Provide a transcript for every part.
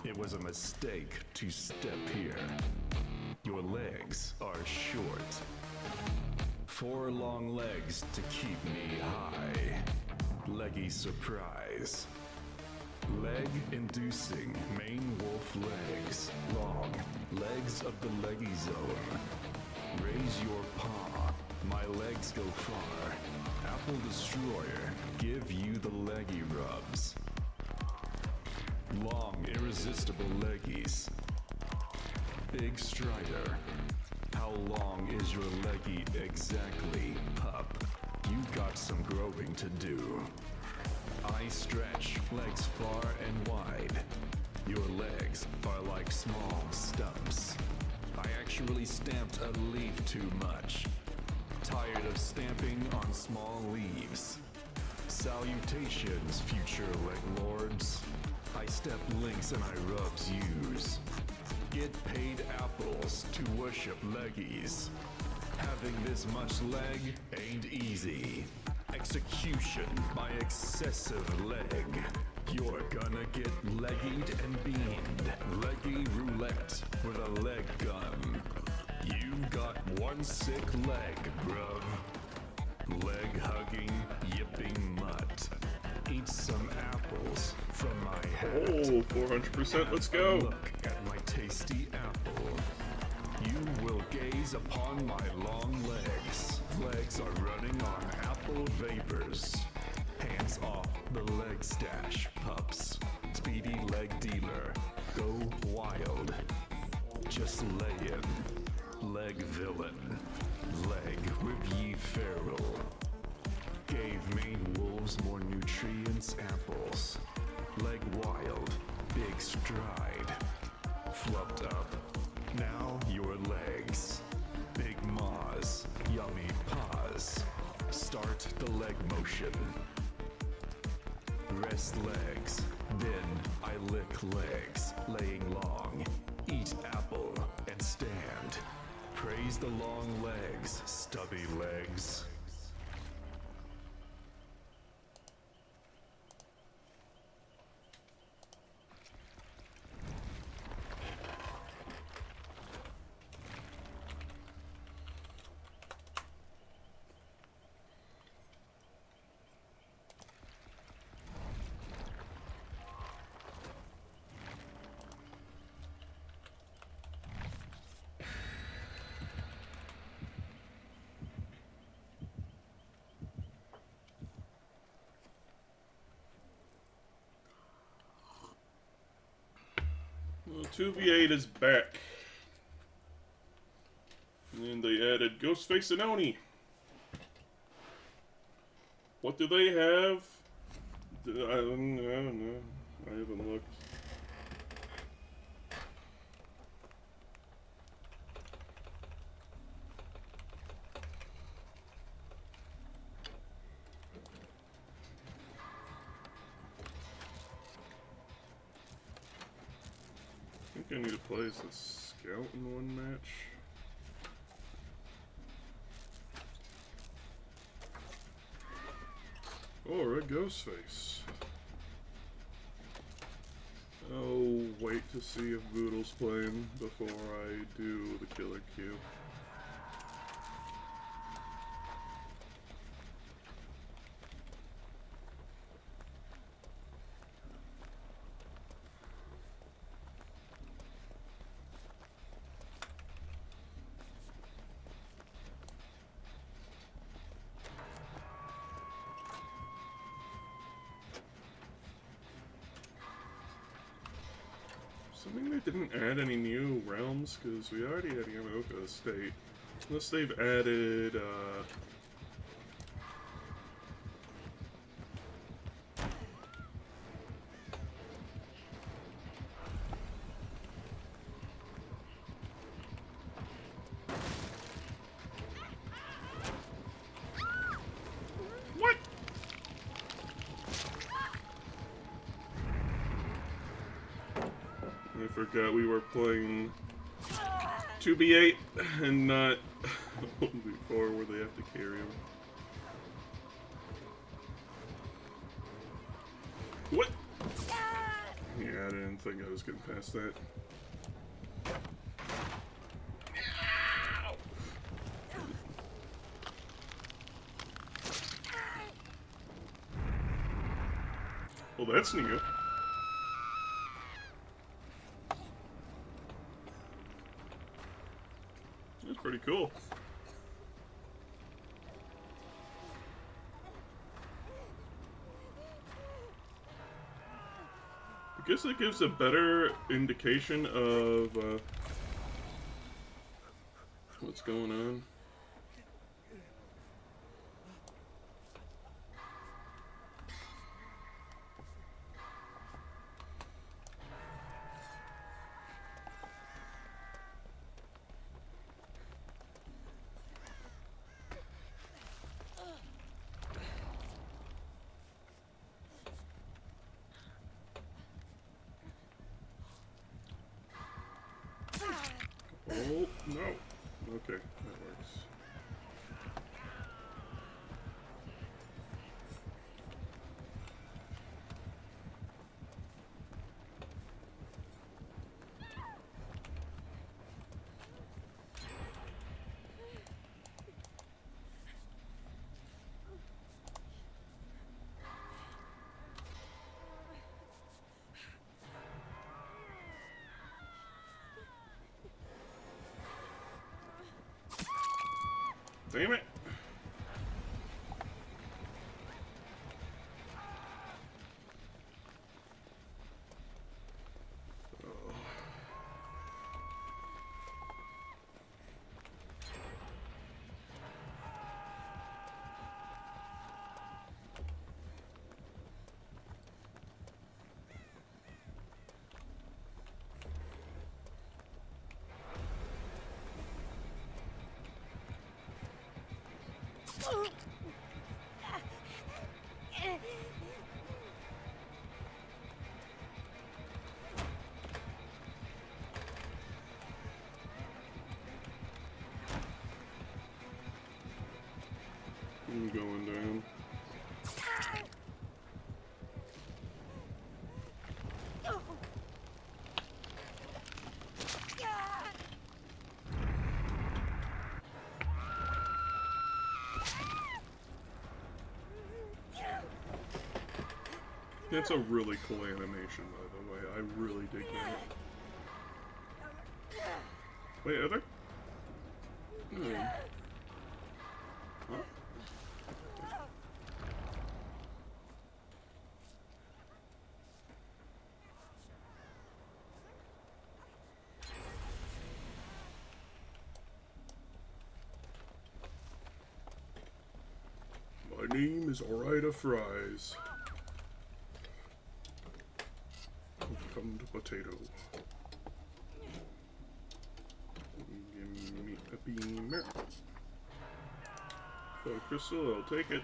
It was a mistake to step here. Your legs are short. 4 long legs to keep me high. Leggy surprise. Leg-inducing main wolf legs. Long legs of the leggy zone. Raise your paw. My legs go far. Apple Destroyer, give you the leggy rubs. Long, irresistible leggies. Big Strider. How long is your leggy exactly, pup? You got some growing to do. I stretch, legs far and wide. Your legs are like small stumps. I actually stamped a leaf too much. Tired of stamping on small leaves. Salutations, future leg lords. I step links and I rubs yous. Get paid apples to worship leggies. Having this much leg ain't easy. Execution by excessive leg. You're gonna get leggied and beamed. Leggy roulette with a leg gun. You got one sick leg, bruv. Leg hugging, yipping mutt. Eat some apples from my hat. Oh, 400%, let's go. Look at my tasty apple. You will gaze upon my long legs. Legs are running on apple vapors. Hands off the leg stash, pups. Speedy leg dealer, go wild. Just lay in. Leg villain. Leg with ye feral. Gave main wolves more nutrients apples. Leg wild, big stride. Fluffed up. Now your legs. Big maws, yummy paws. Start the leg motion. Rest legs, then I lick legs, laying long. Eat apple and stand. Praise the long legs, stubby legs. Well, 2v8 is back. And they added Ghostface and Oni. What do they have? I don't know. I haven't looked. I think I need to play as a scout in one match. Or a Ghostface. I'll wait to see if Boodle's playing before I do the killer queue. Assuming they didn't add any new realms, because we already had Yamaoka Estate. Unless they've added, What? I forgot we were playing 2v8 and not 1v4 where they have to carry them. What? Yeah, I didn't think I was getting past that. Well, that's new. That's pretty cool. I guess it gives a better indication of what's going on. Oh, no. Okay, that works. Damn it! I'm going down. That's a really cool animation, by the way. I really dig that. Wait, are there? Hmm. Huh? My name is Orida Fries. Come to potato. Give me a beamer. So Crystal, I'll take it.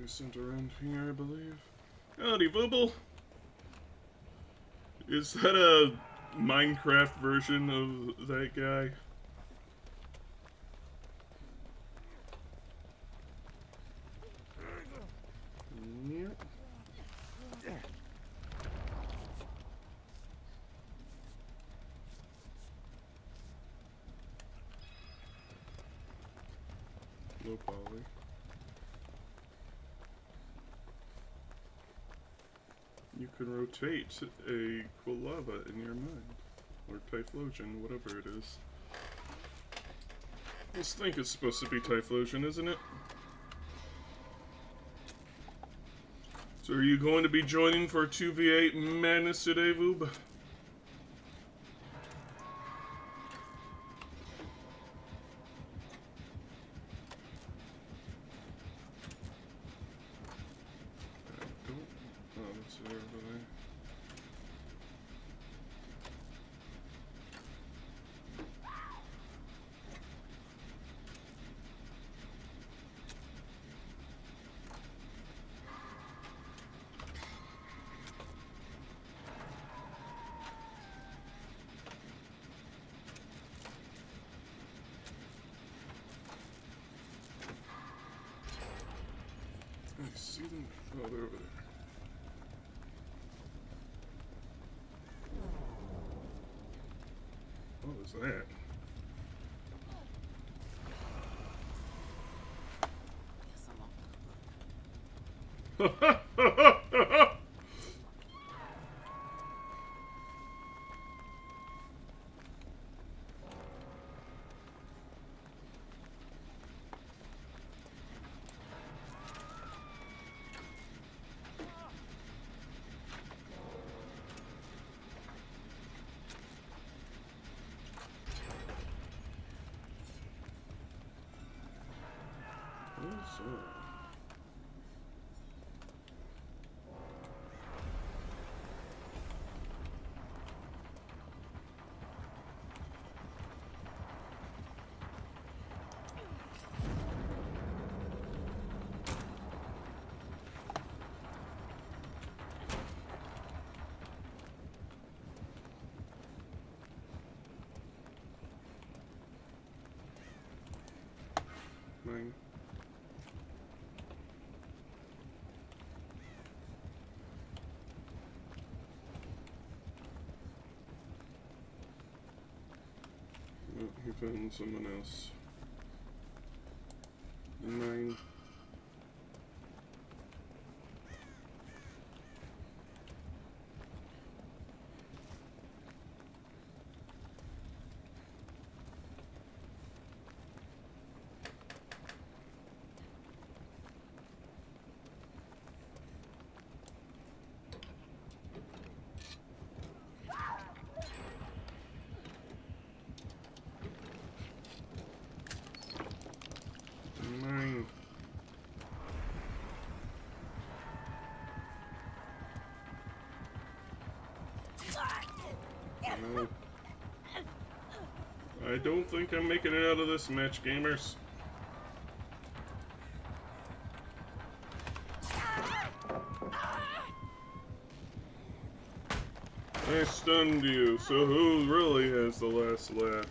Be sent around here, I believe. Howdy, Vooble! Is that a Minecraft version of that guy? Yep. Low poly. You can rotate a Quilava in your mind. Or Typhlosion, whatever it is. I think it's supposed to be Typhlosion, isn't it? So are you going to be joining for 2v8 madness today, Voob? see them? Oh, they're over there. What was that? Mine. Oh, he found someone else. 9. No. I don't think I'm making it out of this match, gamers. I stunned you, so who really has the last laugh?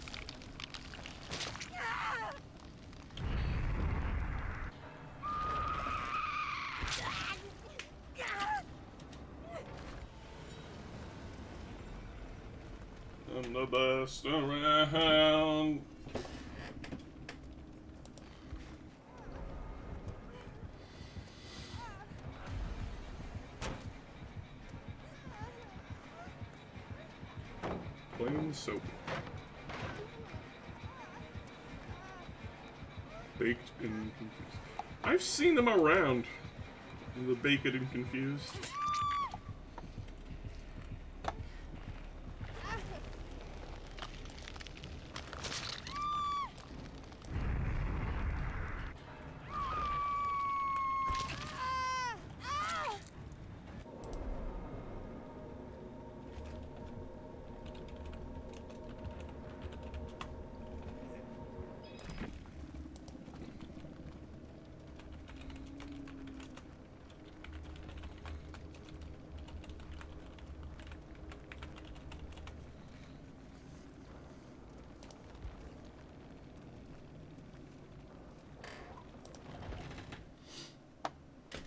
I'm the best around. Plain soap. Baked and confused. I've seen them around. The baked and confused.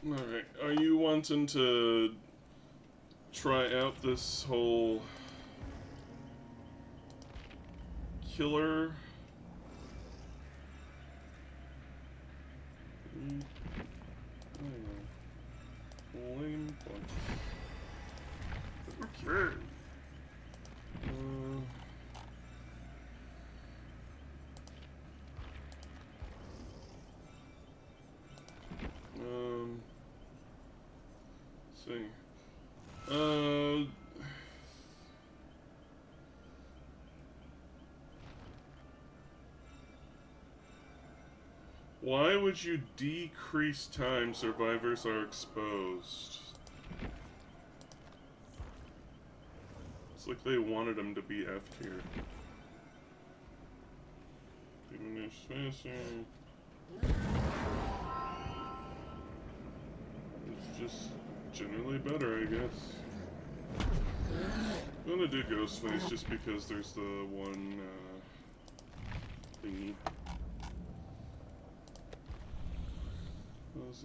Alright, are you wanting to try out this whole killer? Flame punch. Okay. See. Why would you decrease time survivors are exposed? It's like they wanted them to be F tier. Diminish spacing. It's just generally better, I guess. I'm gonna do Ghostface just because there's the one thingy.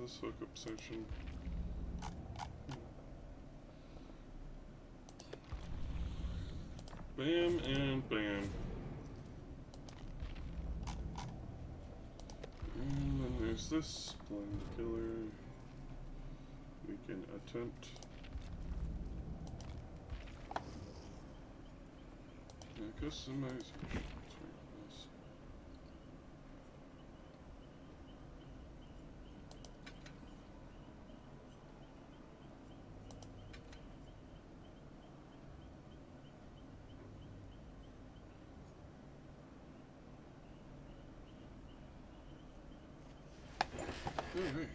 this hookup section? Bam and bam. And then there's this blind killer. We can attempt. Customize. Alright.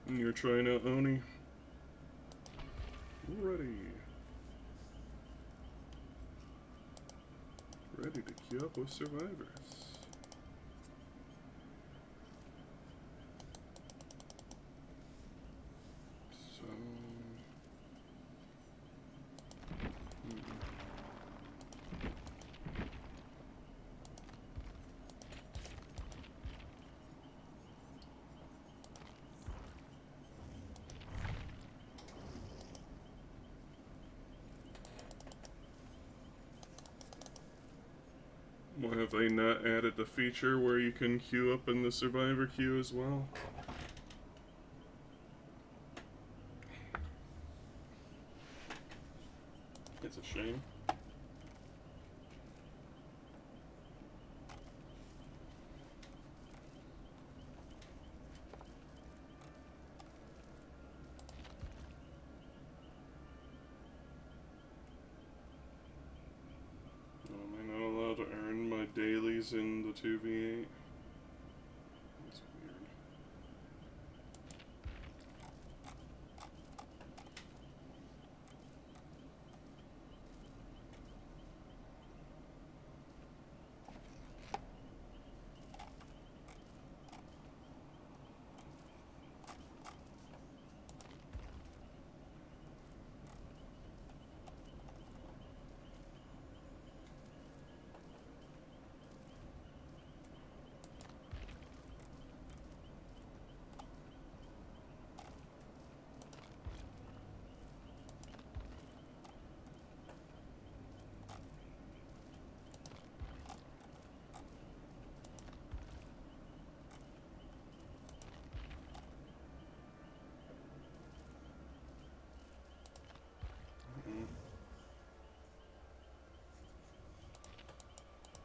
And you're trying out Oni. Ready. Ready to queue up with survivors. So... Why have they not added the feature where you can queue up in the survivor queue as well? It's a shame. Am I not allowed to earn my dailies in the 2v8? That's weird.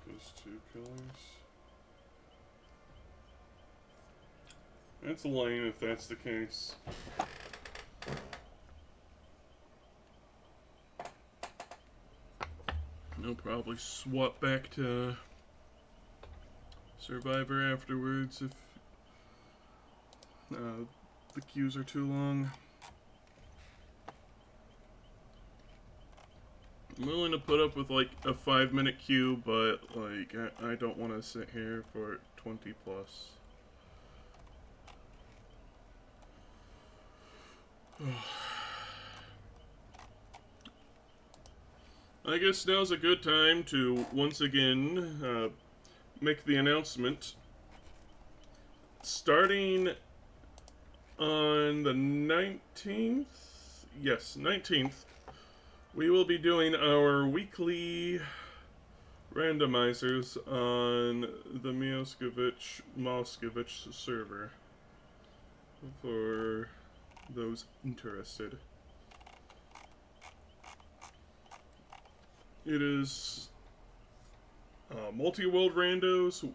Goes 2 killers. That's lame if that's the case. I'll probably swap back to Survivor afterwards if the queues are too long. I'm willing to put up with like a 5-minute queue, but like I don't want to sit here for 20 plus. I guess now's a good time to once again make the announcement. Starting on the 19th, yes, 19th, we will be doing our weekly randomizers on the Moscovich server for those interested. It is multi-world randos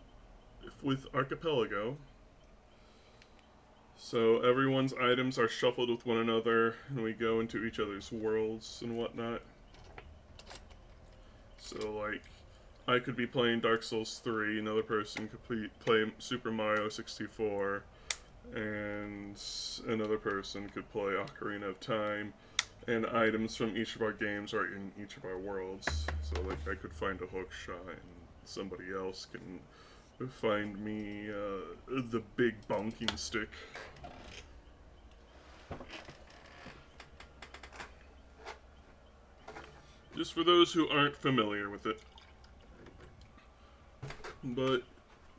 with Archipelago. So everyone's items are shuffled with one another, and we go into each other's worlds and whatnot. So, like, I could be playing Dark Souls 3, another person could play Super Mario 64, and another person could play Ocarina of Time, and items from each of our games are in each of our worlds. So, like, I could find a hookshot, and somebody else can find me the big bonking stick. Just for those who aren't familiar with it. But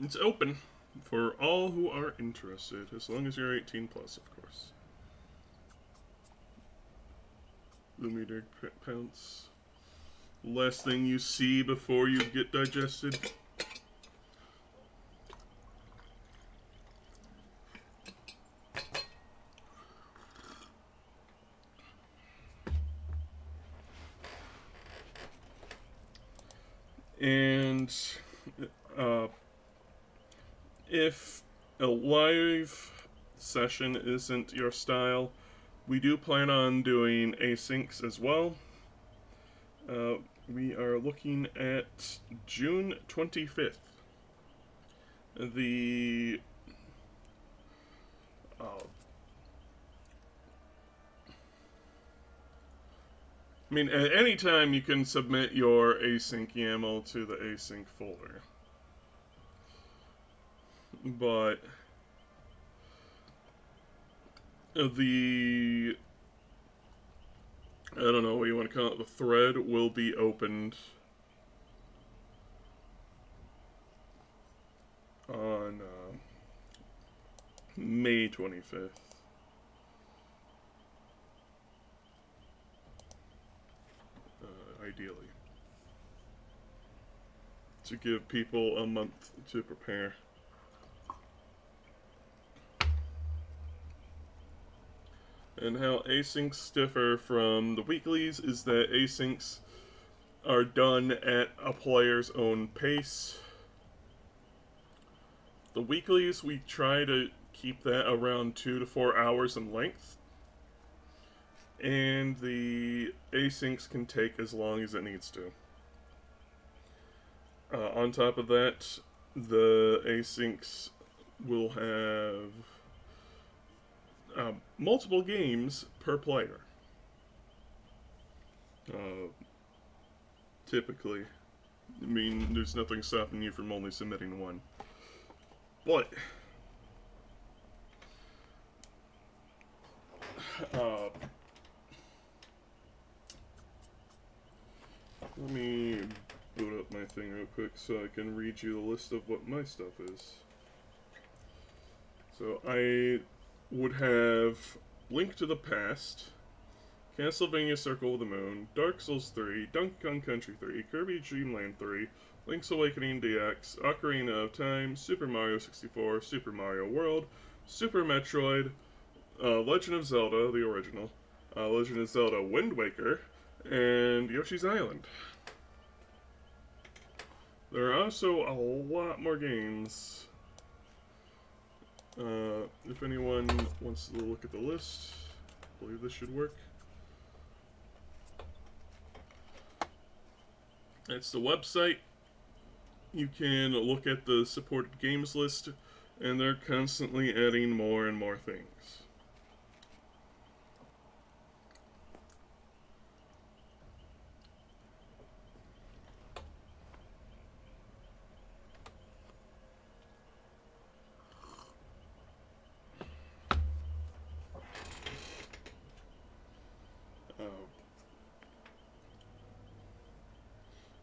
it's open. For all who are interested, as long as you're 18 plus, of course. Lumidig Pounce. Last thing you see before you get digested. And if a live session isn't your style, we do plan on doing asyncs as well. We are looking at June 25th. The I mean, at any time you can submit your async YAML to the async folder. But the, I don't know what you want to call it, the thread will be opened on May 25th. Ideally. To give people a month to prepare. And how asyncs differ from the weeklies is that asyncs are done at a player's own pace. The weeklies, we try to keep that around 2 to 4 hours in length. And the asyncs can take as long as it needs to. On top of that, the asyncs will have multiple games per player. Typically. I mean, there's nothing stopping you from only submitting one. But let me boot up my thing real quick so I can read you the list of what my stuff is. So I would have Link to the Past, Castlevania Circle of the Moon, Dark Souls 3, Donkey Kong Country 3, Kirby Dream Land 3, Link's Awakening DX, Ocarina of Time, Super Mario 64, Super Mario World, Super Metroid, Legend of Zelda, the original, Legend of Zelda Wind Waker, and Yoshi's Island. There are also a lot more games. If anyone wants to look at the list, I believe this should work. That's the website. You can look at the supported games list, and they're constantly adding more and more things.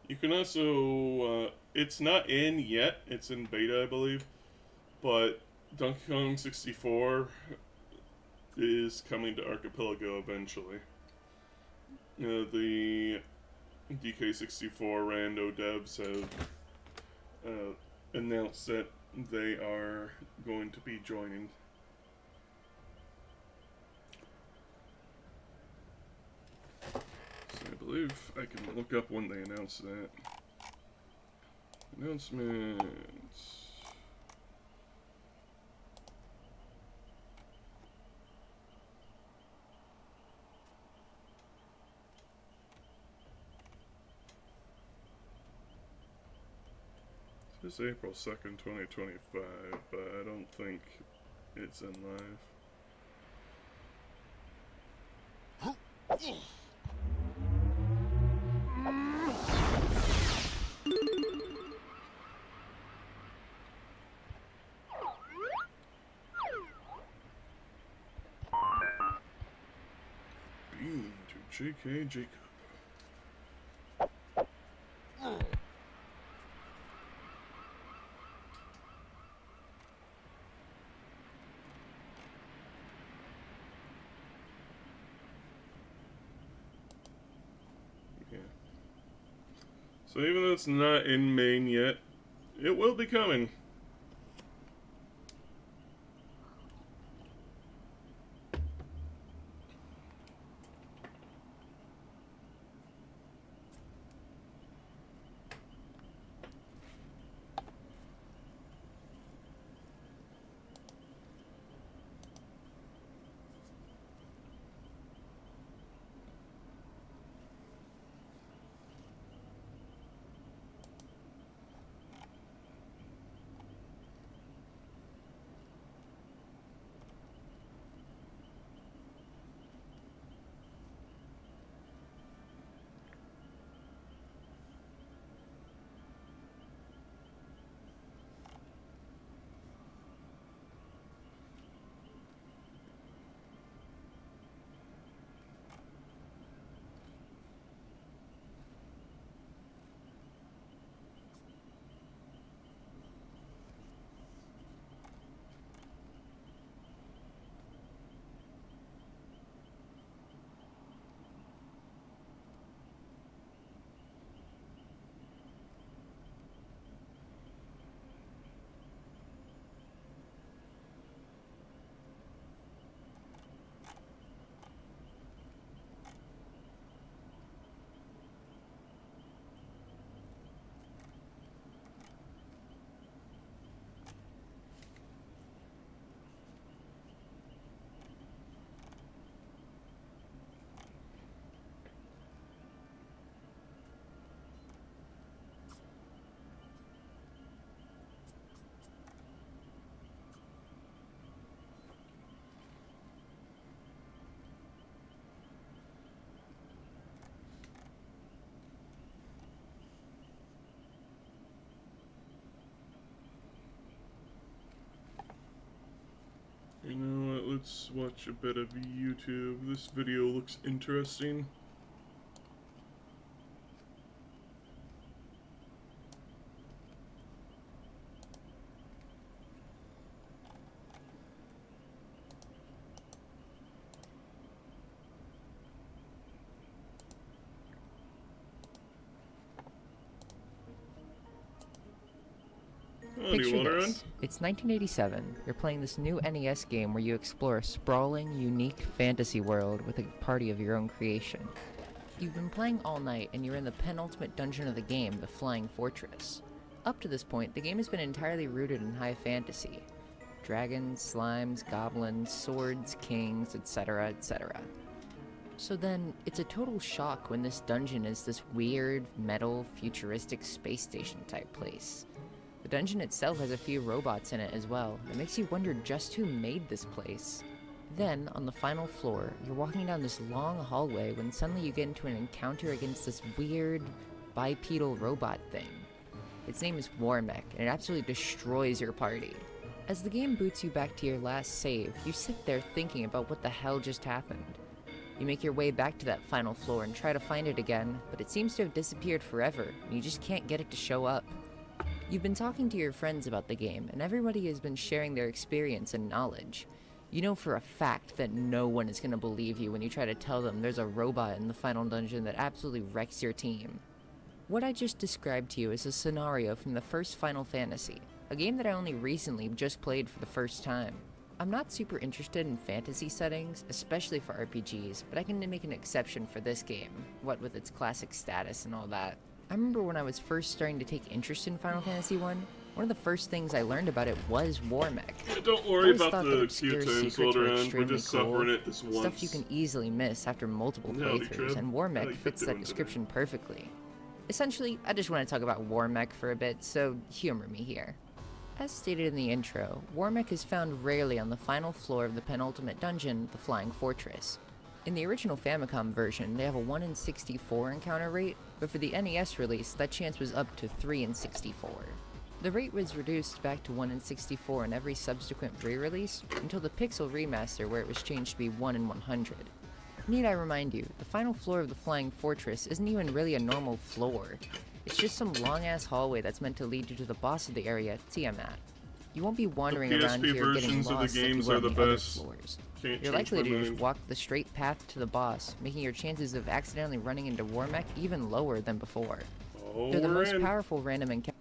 You can also, it's not in yet, it's in beta, I believe, but Donkey Kong 64 is coming to Archipelago eventually. The DK64 rando devs have announced that they are going to be joining. I believe I can look up when they announced that. Announcements. It says April 2nd, 2025, but I don't think it's in live. Beam to J.K. Jacob. So even though it's not in main yet, it will be coming. You know what, let's watch a bit of YouTube. This video looks interesting. Oh, do you Picture want to run? this. It's 1987. You're playing this new NES game where you explore a sprawling, unique fantasy world with a party of your own creation. You've been playing all night and you're in the penultimate dungeon of the game, the Flying Fortress. Up to this point, the game has been entirely rooted in high fantasy. Dragons, slimes, goblins, swords, kings, etc., etc. So then, it's a total shock when this dungeon is this weird, metal, futuristic space station type place. The dungeon itself has a few robots in it as well. It makes you wonder just who made this place. Then, on the final floor, you're walking down this long hallway when suddenly you get into an encounter against this weird, bipedal robot thing. Its name is Warmech, and it absolutely destroys your party. As the game boots you back to your last save, you sit there thinking about what the hell just happened. You make your way back to that final floor and try to find it again, but it seems to have disappeared forever, and you just can't get it to show up. You've been talking to your friends about the game, and everybody has been sharing their experience and knowledge. You know for a fact that no one is going to believe you when you try to tell them there's a robot in the final dungeon that absolutely wrecks your team. What I just described to you is a scenario from the first Final Fantasy, a game that I only recently just played for the first time. I'm not super interested in fantasy settings, especially for RPGs, but I can make an exception for this game, what with its classic status and all that. I remember when I was first starting to take interest in Final Fantasy 1, one of the first things I learned about it was Warmech. Yeah, don't worry about the queue times while around. We're just suffering it this once. Stuff you can easily miss after multiple playthroughs, and Warmech fits that description perfectly. Essentially, I just want to talk about Warmech for a bit, so humor me here. As stated in the intro, Warmech is found rarely on the final floor of the penultimate dungeon, the Flying Fortress. In the original Famicom version, they have a 1 in 64 encounter rate, but for the NES release, that chance was up to 3 in 64. The rate was reduced back to 1 in 64 in every subsequent re-release, until the Pixel remaster where it was changed to be 1 in 100. Need I remind you, the final floor of the Flying Fortress isn't even really a normal floor. It's just some long-ass hallway that's meant to lead you to the boss of the area, Tiamat. You won't be wandering around here getting lost like you will on the other floors. You're likely to just walk the straight path to the boss, making your chances of accidentally running into Warmech even lower than before. Oh, They're the we're most in. powerful random encounter.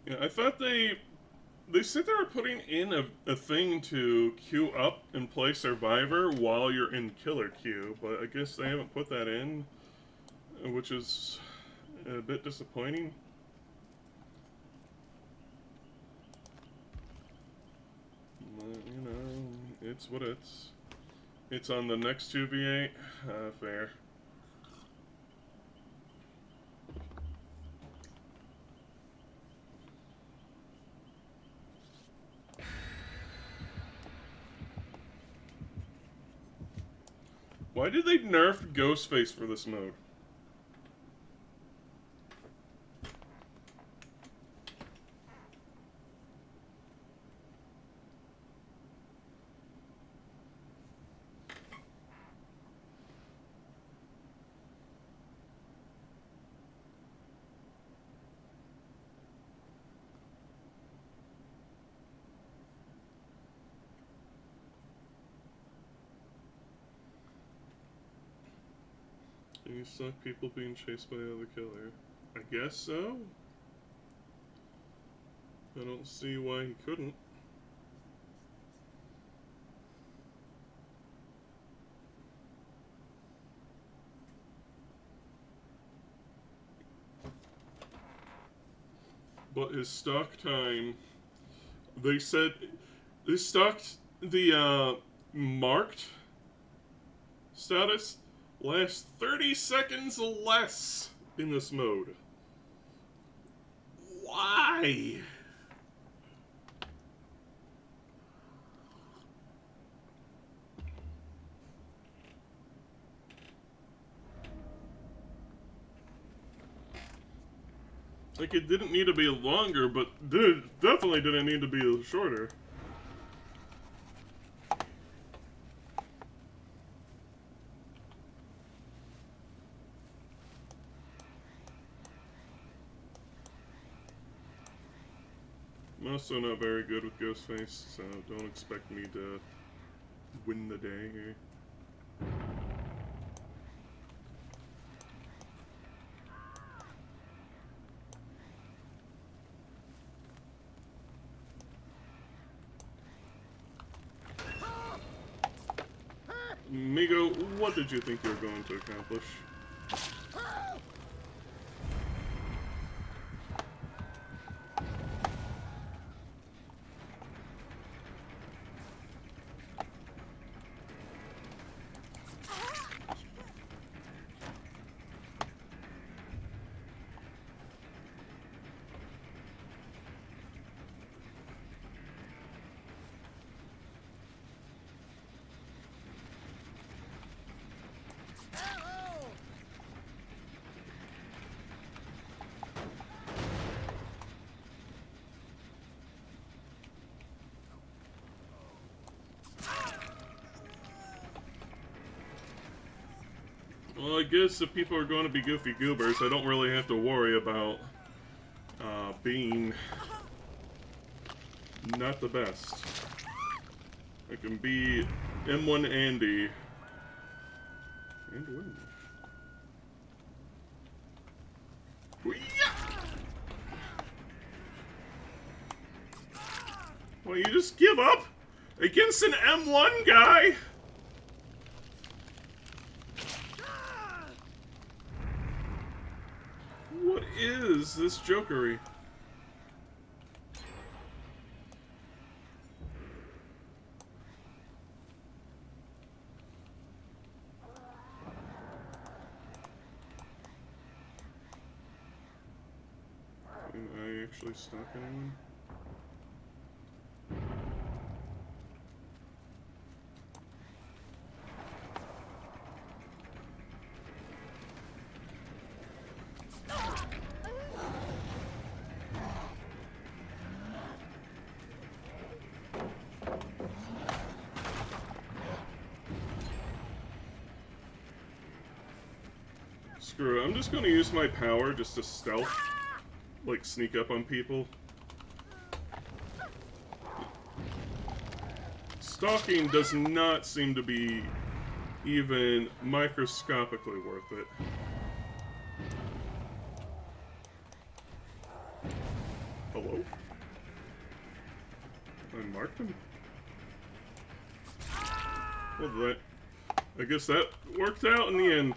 Yeah, I thought they said they were putting in a thing to queue up and play Survivor while you're in Killer Queue, but I guess they haven't put that in, which is a bit disappointing. You know, it's what it's. It's on the next 2v8. Fair. Why did they nerf Ghostface for this mode? Can you suck people being chased by the other killer? I guess so. I don't see why he couldn't. But his stock time, they said, they stocked the marked status lasts 30 seconds less in this mode. Why? Like, it didn't need to be longer, but definitely didn't need to be shorter. I'm also not very good with Ghostface, so don't expect me to win the day here. Migo, what did you think you were going to accomplish? Well, I guess if people are going to be goofy goobers, I don't really have to worry about being not the best. I can be M1 Andy and win. Well, you just give up against an M1 guy? What is this jokery? Am I actually stuck anyone? screw it. I'm just gonna use my power just to stealth, like sneak up on people. Stalking does not seem to be even microscopically worth it. Hello? I marked him? Well, that... I guess that worked out in the end.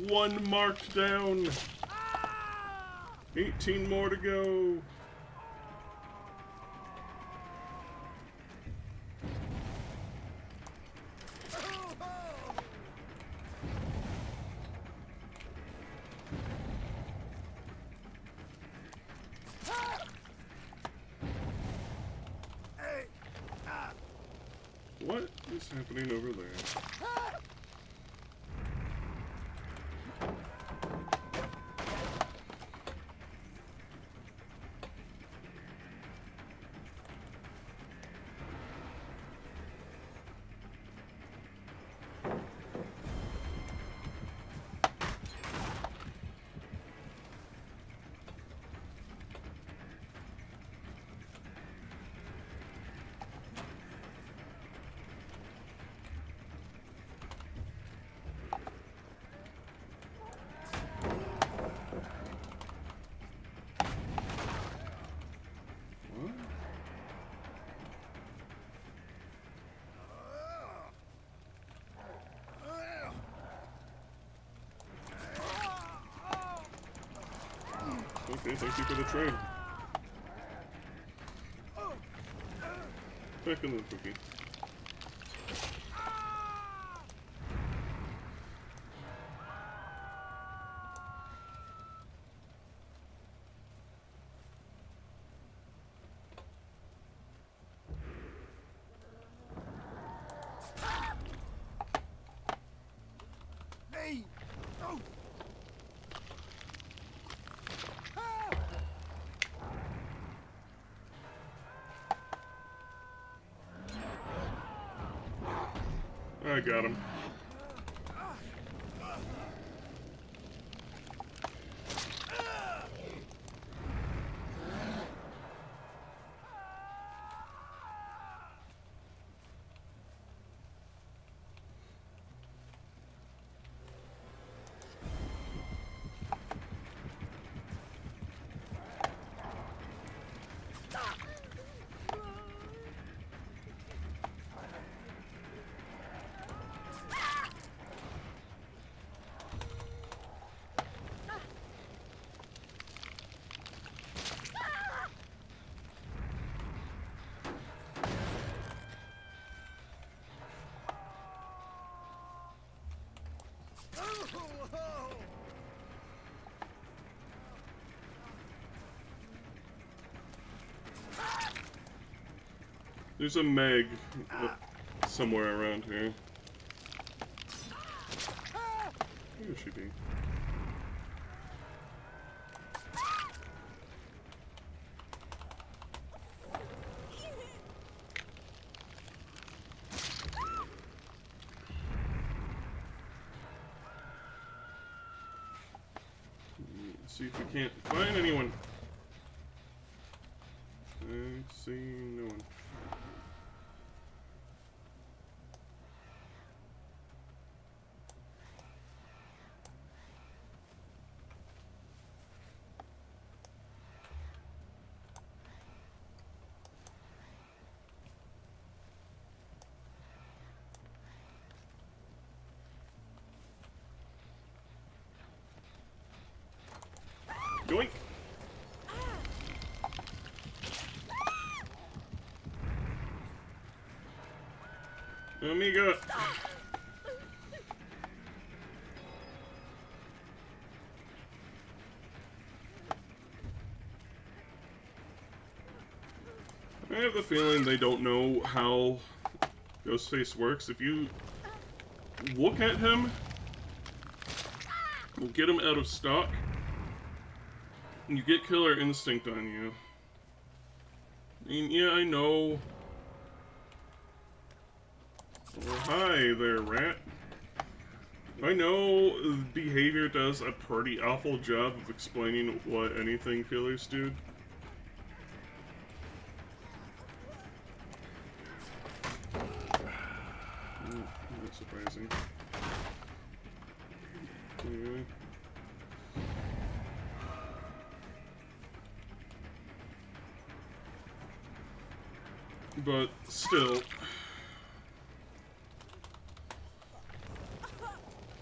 One marked down. 18 more to go. What is happening over there? Okay, thank you for the train. Back in the cookie. Hey! Oh! I got him. There's a Meg somewhere around here. Where should she be? Let's see if we can't find anyone. I see no one. Yoink! Amiga! I have the feeling they don't know how Ghostface works. If you look at him, we'll get him out of stock. You get killer instinct on you. I mean, yeah, I know. Oh, hi there, rat. I know behavior does a pretty awful job of explaining what anything killers do. Not surprising. Anyway. But still,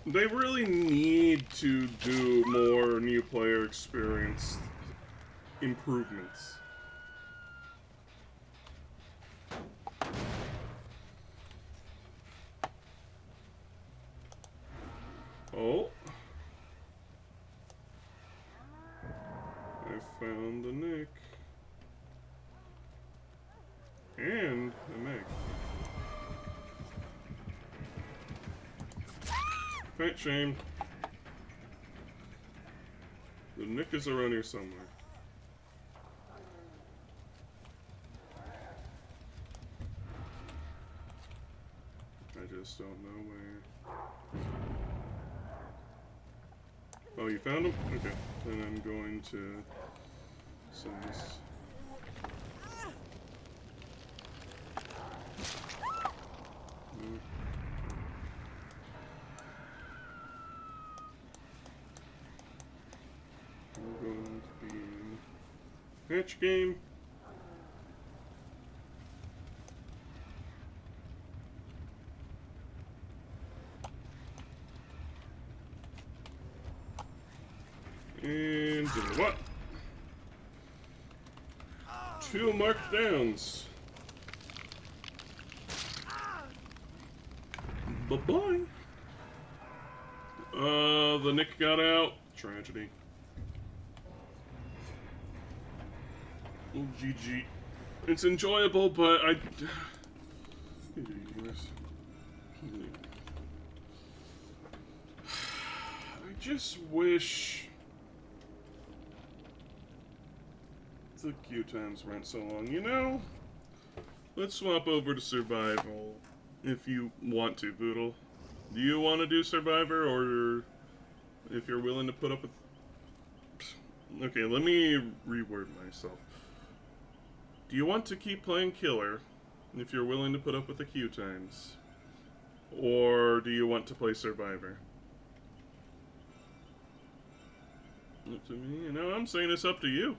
they really need to do more new player experience improvements. Oh. I found the Nick. And a Meg. Fat shame. The Nick is around here somewhere. I just don't know where. Oh, you found him? Okay. Then I'm going to send this. I'm going to be in hatch game. And what? 2 marked downs. Bye-bye. The Nick got out. Tragedy. Oh, GG. It's enjoyable, but I just wish the queue times weren't so long, you know? Let's swap over to survival if you want to, Boodle. Do you want to do survivor, or if you're willing to put up with... Okay, let me reword myself. Do you want to keep playing killer if you're willing to put up with the queue times? Or do you want to play survivor? Up to me. You know, I'm saying it's up to you.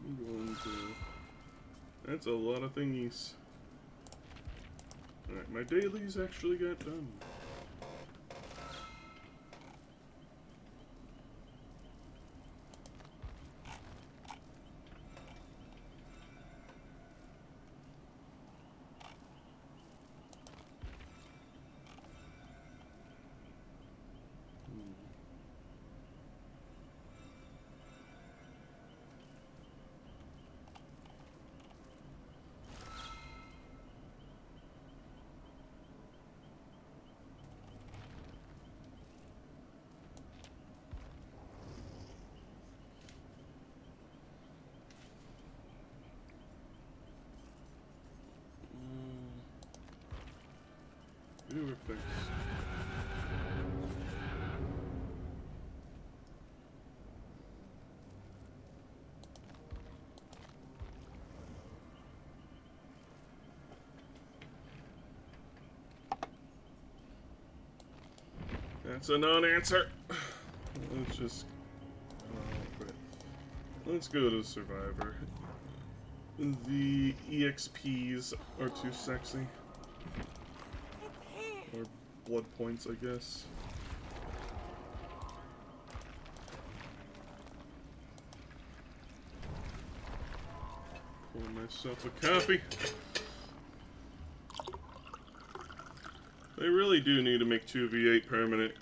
I'm going to... That's a lot of thingies. Alright, my dailies actually got done. Viewer fix. That's a non-answer. Let's just... let's go to Survivor. The EXPs are too sexy. Or blood points, I guess. Pour myself a coffee. They really do need to make 2v8 permanent.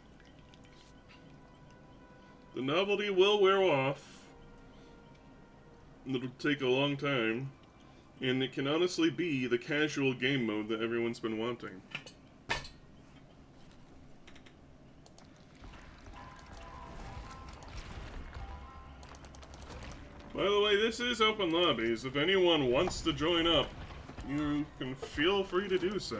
The novelty will wear off. It'll take a long time. And it can honestly be the casual game mode that everyone's been wanting. By the way, this is open lobbies. If anyone wants to join up, you can feel free to do so.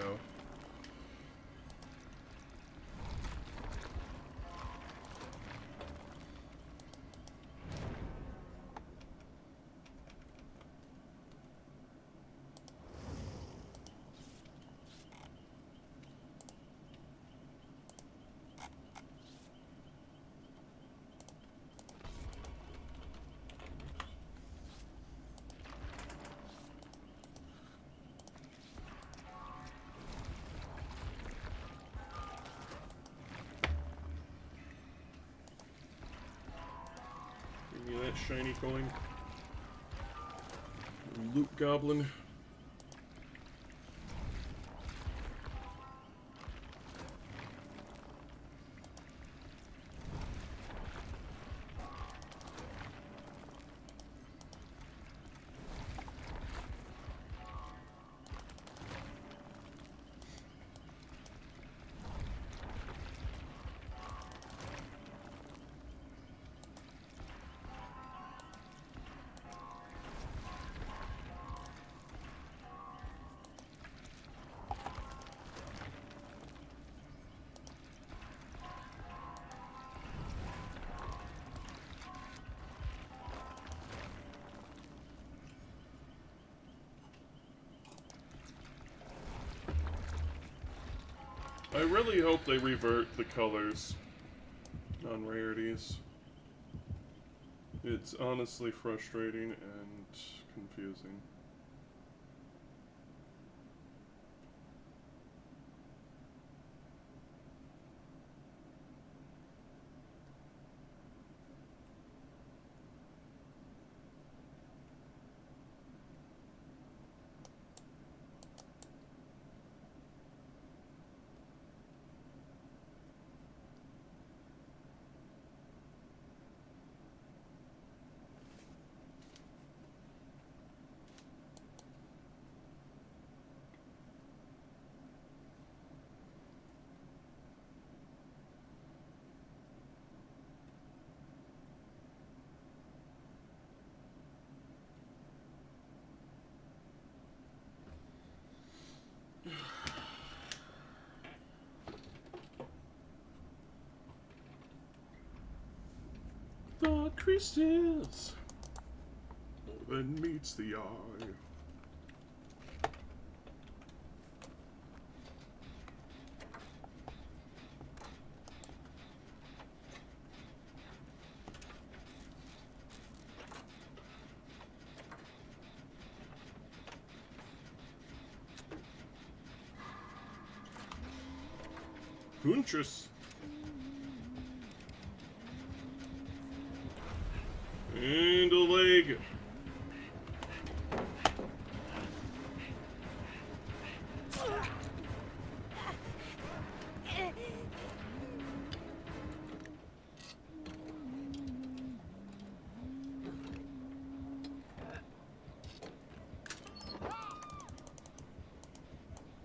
Give me that shiny coin. Loot goblin. I really hope they revert the colors on rarities. It's honestly frustrating and confusing. The crystals more than meets the eye. Huntress. And a leg.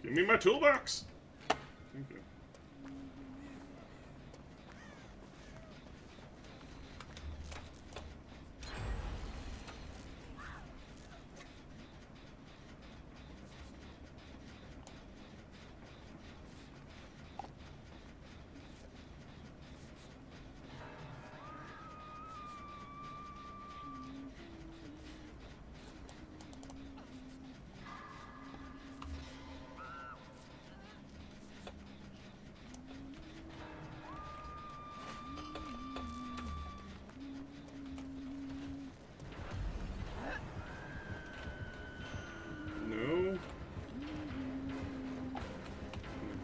Give me my toolbox. Thank you. No.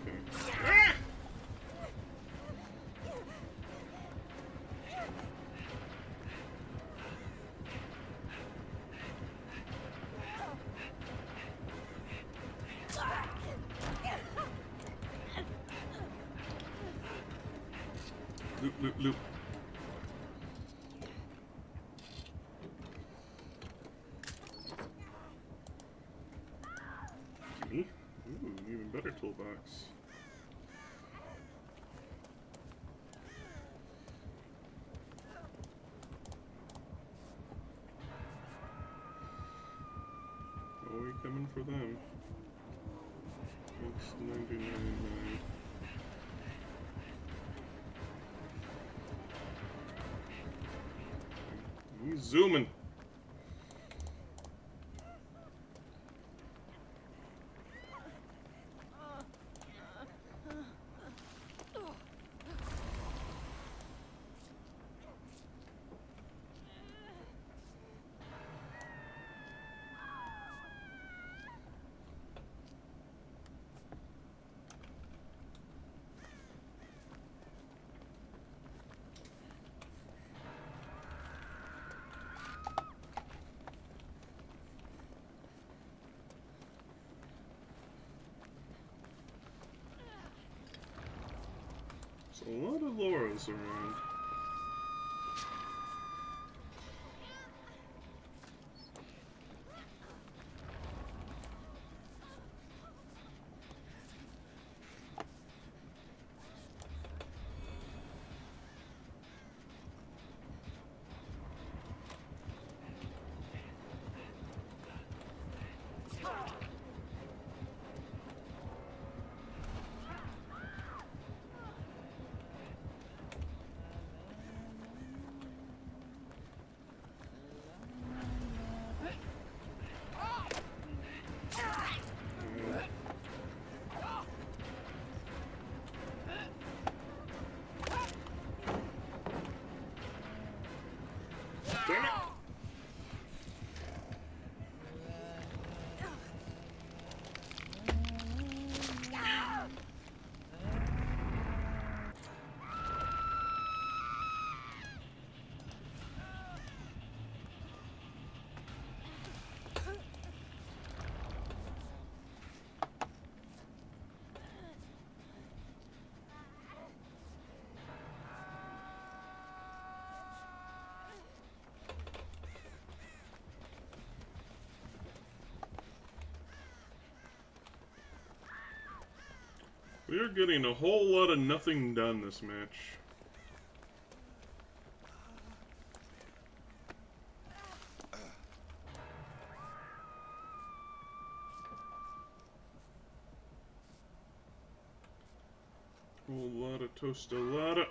Okay. Ah! Loop, loop, loop. Gimme. Ooh, an even better toolbox. fun for them. It's 99.9. He's zooming. A lot of Lauras around. Damn it! We are getting a whole lot of nothing done this match. Whole lot of tostalada.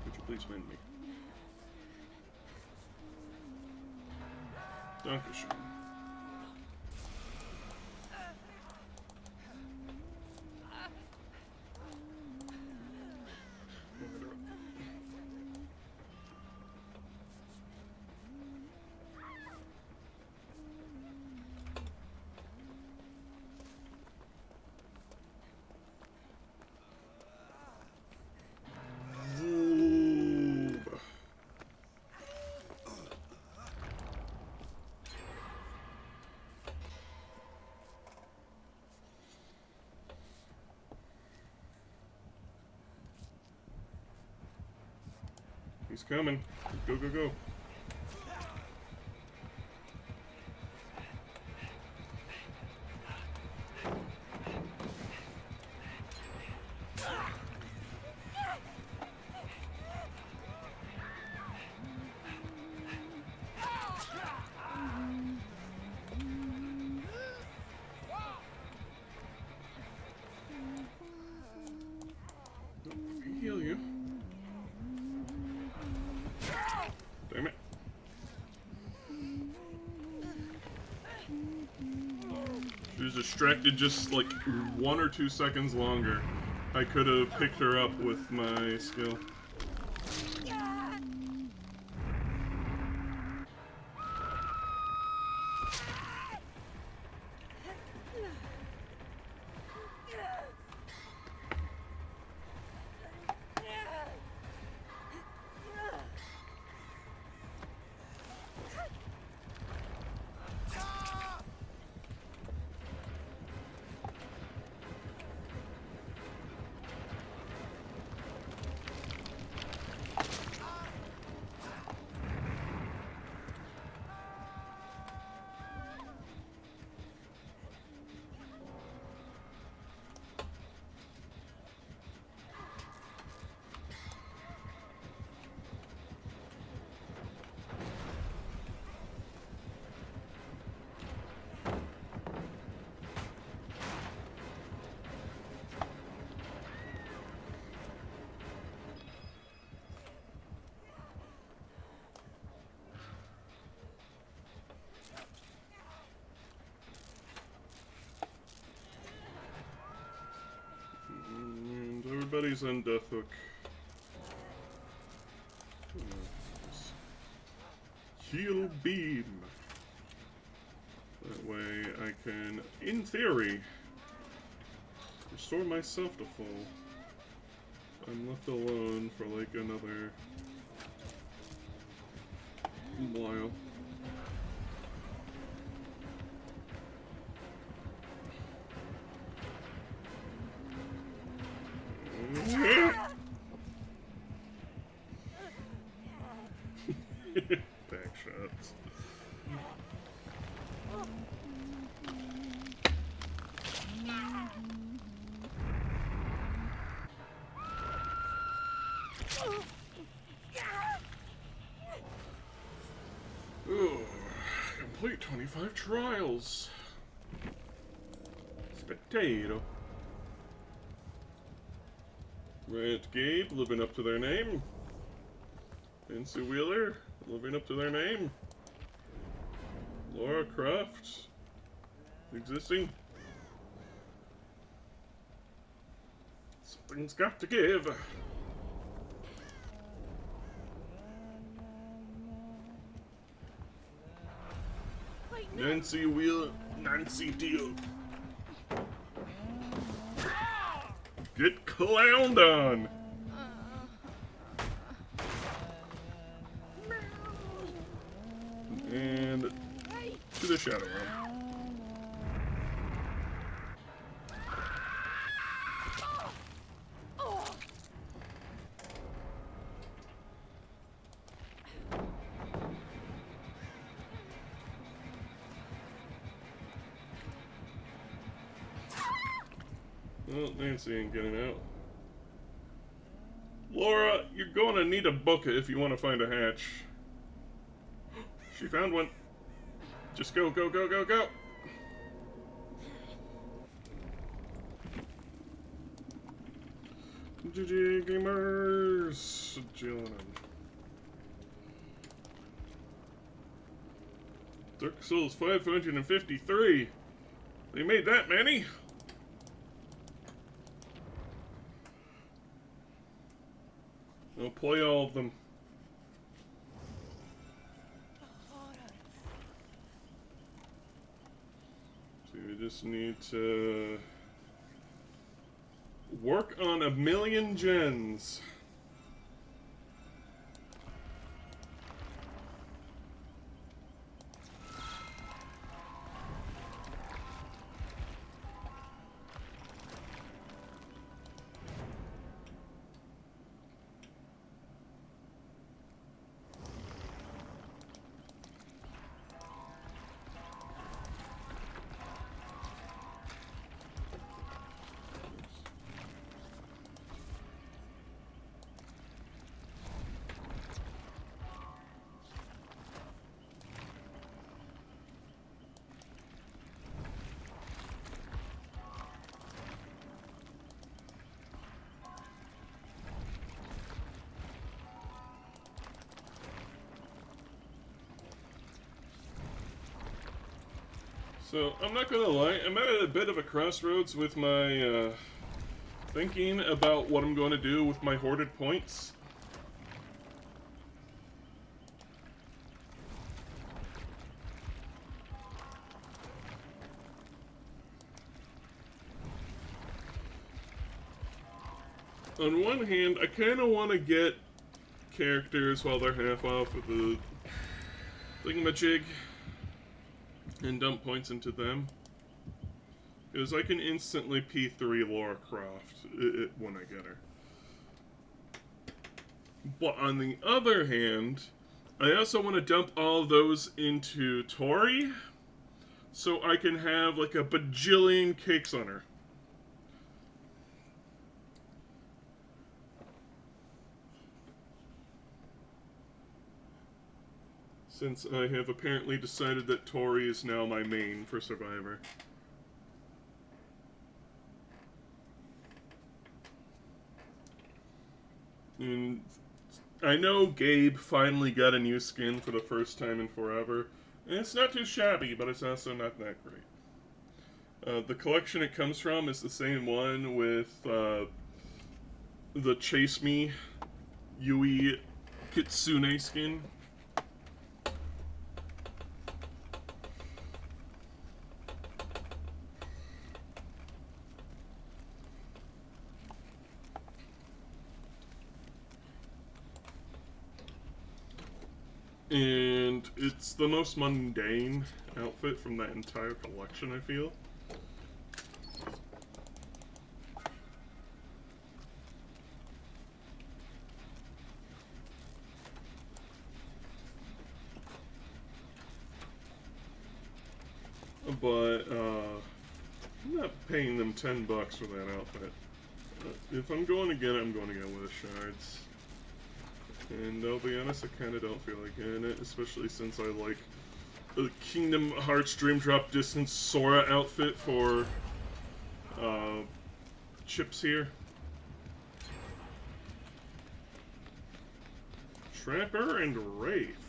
Could you please win me? Dankeschön. He's coming. Go, go, go. Heal you. Damn it. distracted just like 1 or 2 seconds longer, I could have picked her up with my skill. And everybody's on Death Hook. Heal Beam. That way I can, in theory, restore myself to full. I'm left alone for like another while. Back shots. Ooh, complete 25 trials. Spectator. Red Gabe, living up to their name. Nancy Wheeler, living up to their name. Laura Croft, existing. Something's got to give. Nancy Wheeler, Nancy Deal. Get clowned on! And to the Shadow Realm. Well, Nancy ain't getting out. Laura, you're gonna need a bucket if you want to find a hatch. She found one. Just go, go, go, go, go. GG gamers. Chillin'. Dark Souls 553. They made that many. I'll play all of them. So we just need to work on 1,000,000 gens. So, I'm not gonna lie, I'm at a bit of a crossroads with my, thinking about what I'm going to do with my hoarded points. On one hand, I kind of want to get characters while they're half off with the thingamajig and dump points into them. Because I can instantly P3 Lara Croft when I get her. But on the other hand, I also want to dump all of those into Tori, so I can have like a bajillion cakes on her. Since I have apparently decided that Tori is now my main for Survivor. And I know Gabe finally got a new skin for the first time in forever. And it's not too shabby, but it's also not that great. The collection it comes from is the same one with the Chase Me Yui Kitsune skin. And it's the most mundane outfit from that entire collection, I feel. But, I'm not paying them $10 for that outfit. If I'm going to get it, I'm going to get it with shards. And I'll be honest, I kind of don't feel like getting it, especially since I like the Kingdom Hearts Dream Drop Distance Sora outfit for Chips here. Trapper and Wraith.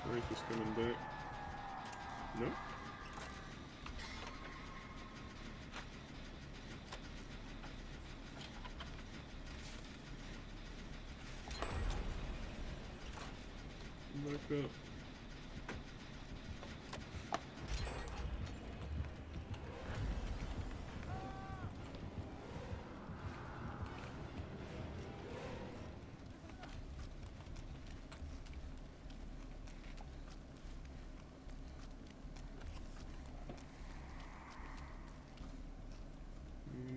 Wraith is coming back. Nope. Back up.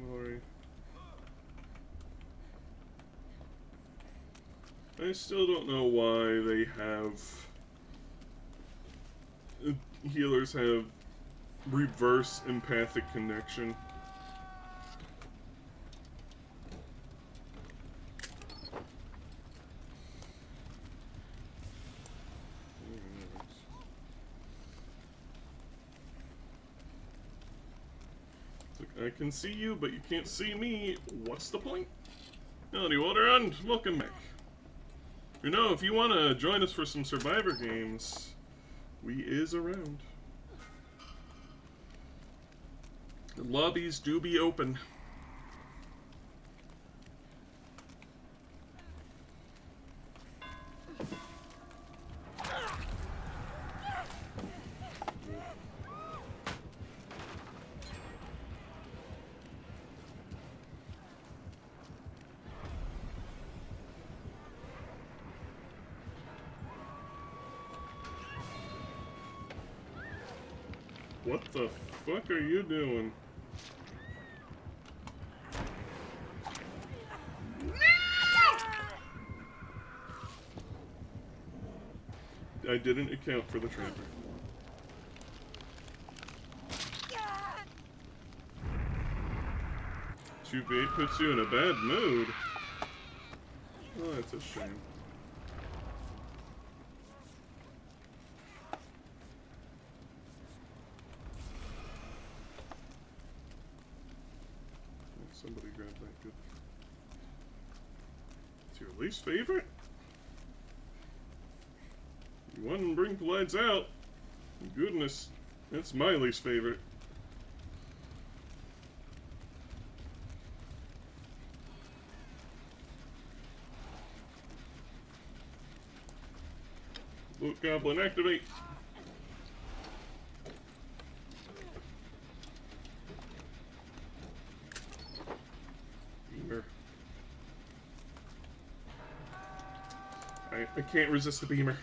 Mori. I still don't know why they have healers have reverse empathic connection. It's like, I can see you, but you can't see me. What's the point? Howdy, Waterund. Welcome back. You know, if you want to join us for some Survivor games, we is around. The lobbies do be open. What the fuck are you doing? I didn't account for the trapper. Two bait puts you in a bad mood. Oh, that's a shame. somebody grab that. Good. It's your least favorite? You want to bring Bloods out? Goodness, that's my least favorite. Loot Goblin, activate! Beamer. I can't resist the beamer.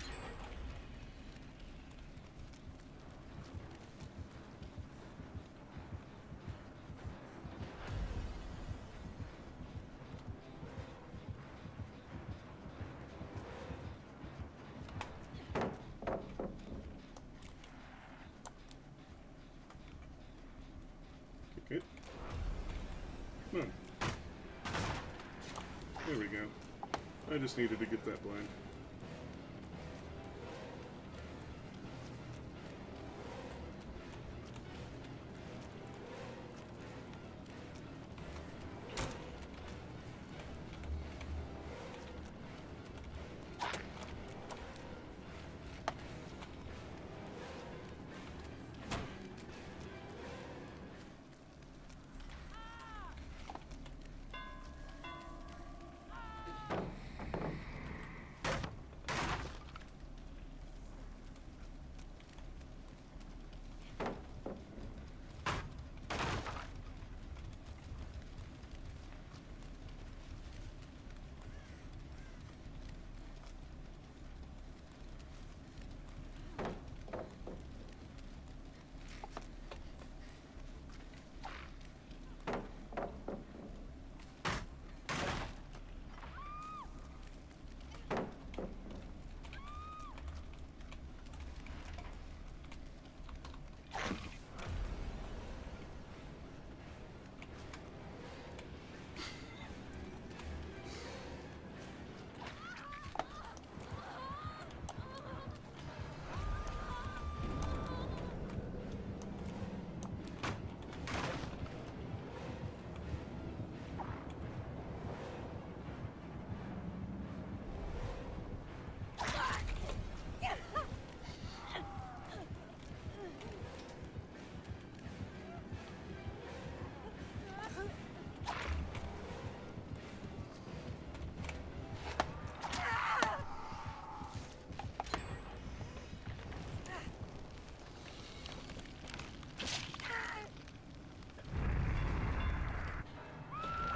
Good. Come on. There we go. I just needed to get that blind.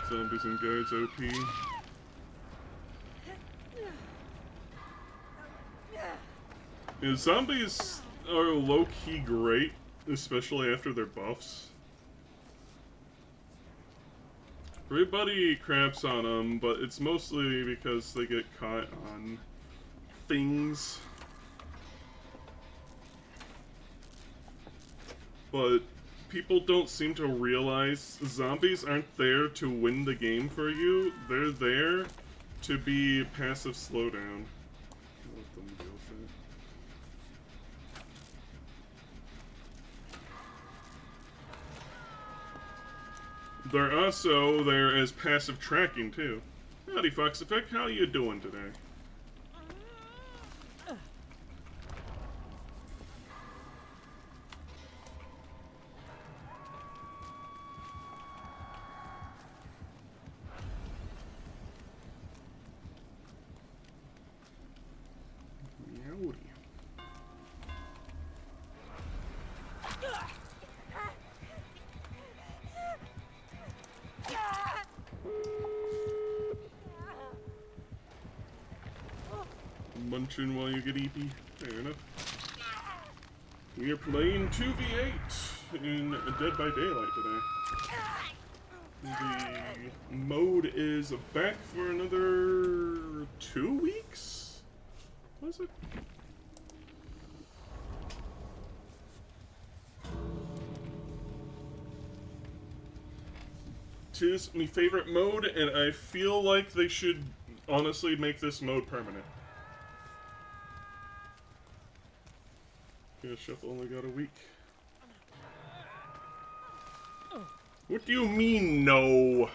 Zombies and guards OP. Yeah, zombies are low-key great, especially after their buffs. Everybody craps on them, but it's mostly because they get caught on things. But people don't seem to realize zombies aren't there to win the game for you. They're there to be passive slowdown. Let them deal with it. They're also there as passive tracking too. Howdy, Fox Effect. How you doing today? Munching while you get EP. Fair enough. We are playing 2v8 in Dead by Daylight today. The mode is back for another 2 weeks? Was it? Tis my favorite mode, and I feel like they should honestly make this mode permanent. Yeah, Shuffle only got a week. What do you mean, no?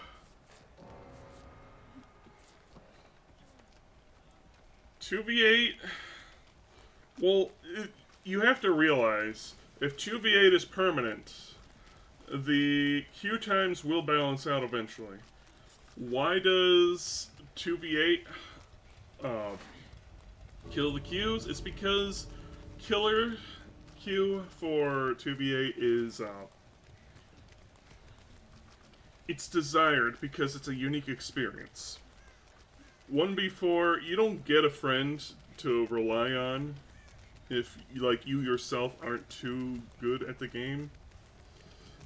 2v8, well, you have to realize, if 2v8 is permanent, the queue times will balance out eventually. Why does 2v8 kill the queues? It's because killer queue for 2v8 is it's desired because it's a unique experience. 1v4, you don't get a friend to rely on if like you yourself aren't too good at the game.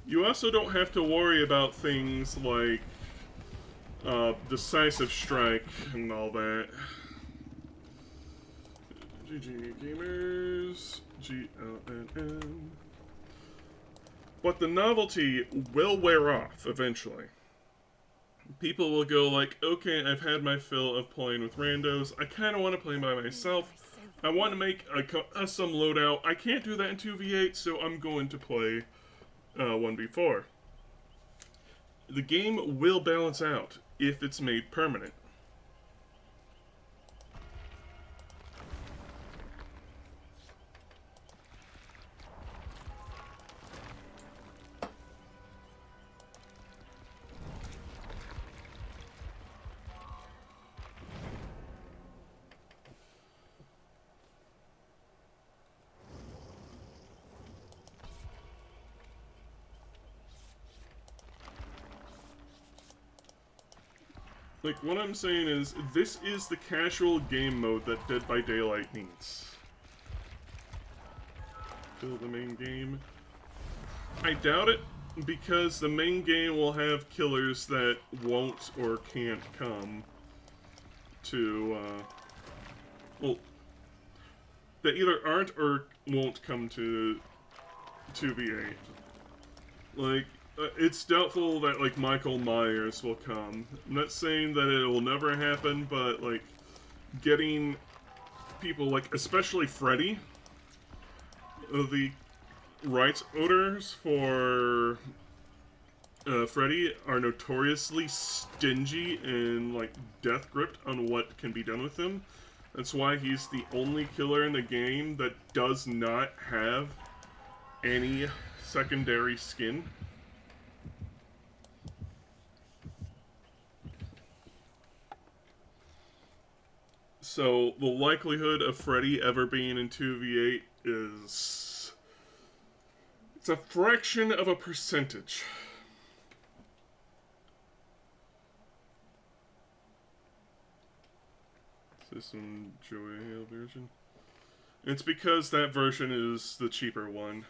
You also don't have to worry about things like decisive strike and all that. GG Gamers, GLNN. But the novelty will wear off eventually. People will go like, okay, I've had my fill of playing with randos. I kind of want to play by myself. I want to make a custom loadout. I can't do that in 2v8, so I'm going to play 1v4. The game will balance out if it's made permanent. Like, what I'm saying is, this is the casual game mode that Dead by Daylight needs. Kill the main game. I doubt it, because the main game will have killers that won't or can't come to, well, that either aren't or won't come to 2v8. Like, it's doubtful that, like, Michael Myers will come. I'm not saying that it will never happen, but, like, getting people, like, especially Freddy, the rights owners for Freddy are notoriously stingy and, like, death-gripped on what can be done with him. That's why he's the only killer in the game that does not have any secondary skin. So, the likelihood of Freddy ever being in 2v8 is... it's a fraction of a percentage. Is this some Joey Hale version? It's because that version is the cheaper one.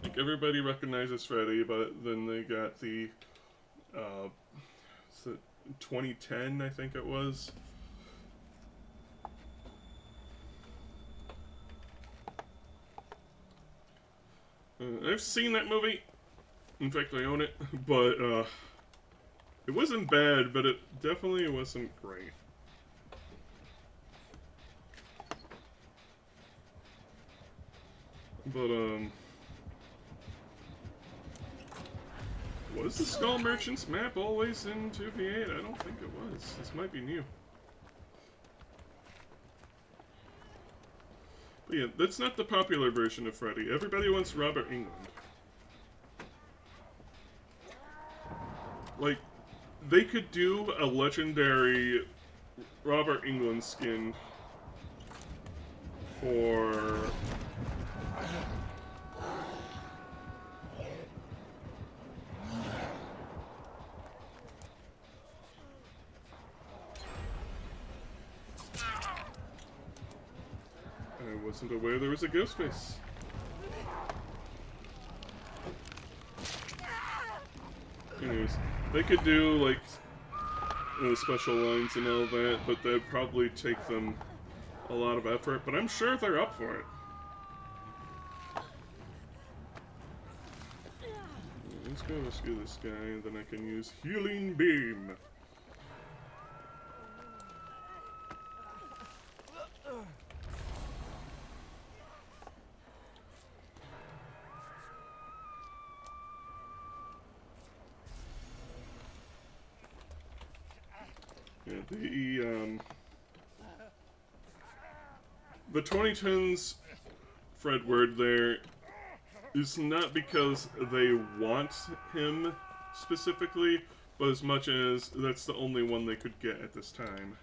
Like, everybody recognizes Freddy, but then they got the... 2010, I think it was. I've seen that movie. In fact, I own it. But, it wasn't bad, but it definitely wasn't great. But, was the Skull Merchants map always in 2v8? I don't think it was. This might be new. But yeah, that's not the popular version of Freddy. Everybody wants Robert Englund. Like, they could do a legendary Robert Englund skin for... I wasn't aware there was a ghost face. Anyways, they could do, like, special lines and all that, but that'd probably take them a lot of effort, but I'm sure they're up for it. Let's go rescue this guy, and then I can use Healing Beam. Yeah, the 2010s Fredward there is not because they want him specifically, but as much as that's the only one they could get at this time.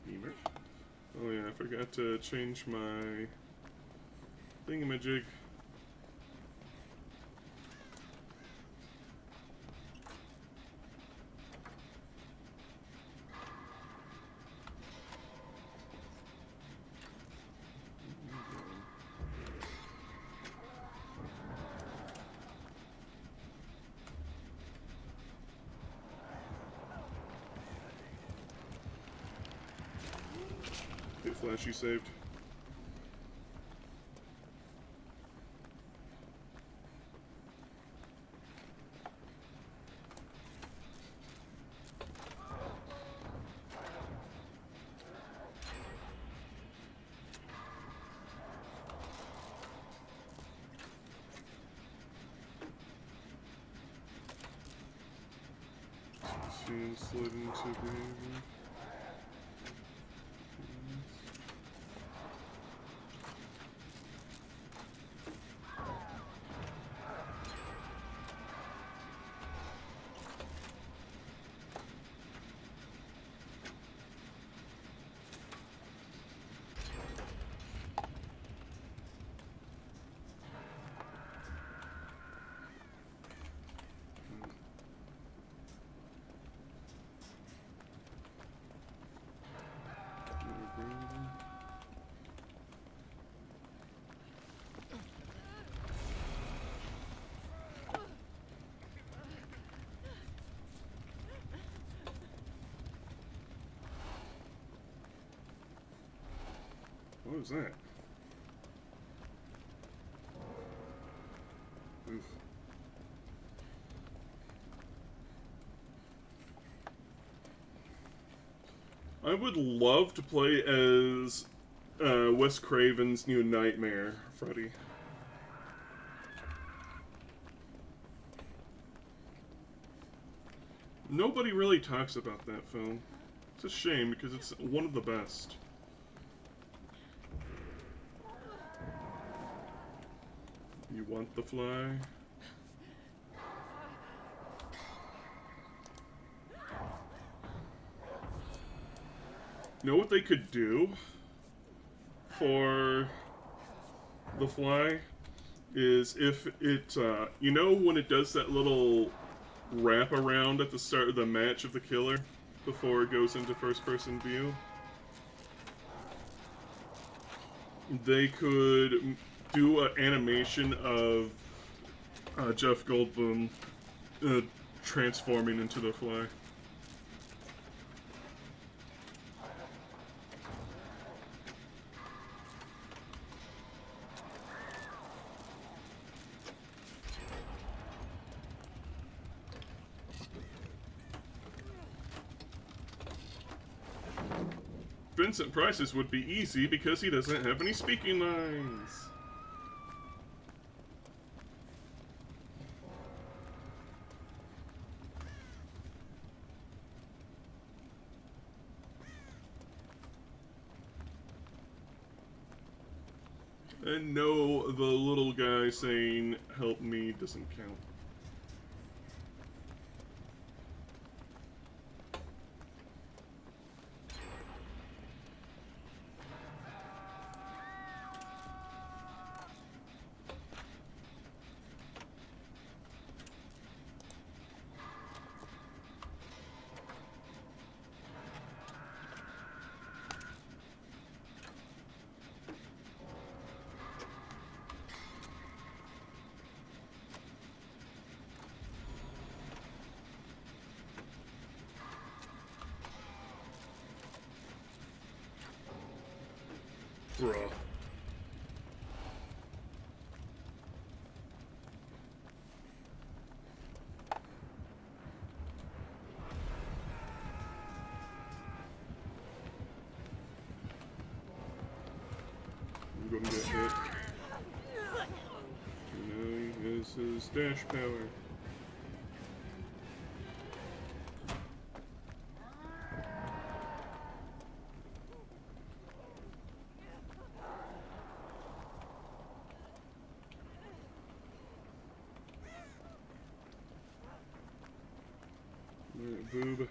Beamer. Oh yeah, I forgot to change my thingamajig. Hey, Flash, you saved. Soon slid into behavior. What was that? Oof. I would love to play as Wes Craven's new Nightmare, Freddy. Nobody really talks about that film. It's a shame because it's one of the best. You want the fly? You know what they could do for the fly is if it, you know when it does that little wrap around at the start of the match of the killer before it goes into first person view? They could do an animation of Jeff Goldblum transforming into the fly. Vincent Price's would be easy because he doesn't have any speaking lines. And no, the little guy saying, "Help me," doesn't count. Bruh. I'm gonna get hit. is his dash power. Alright, boob.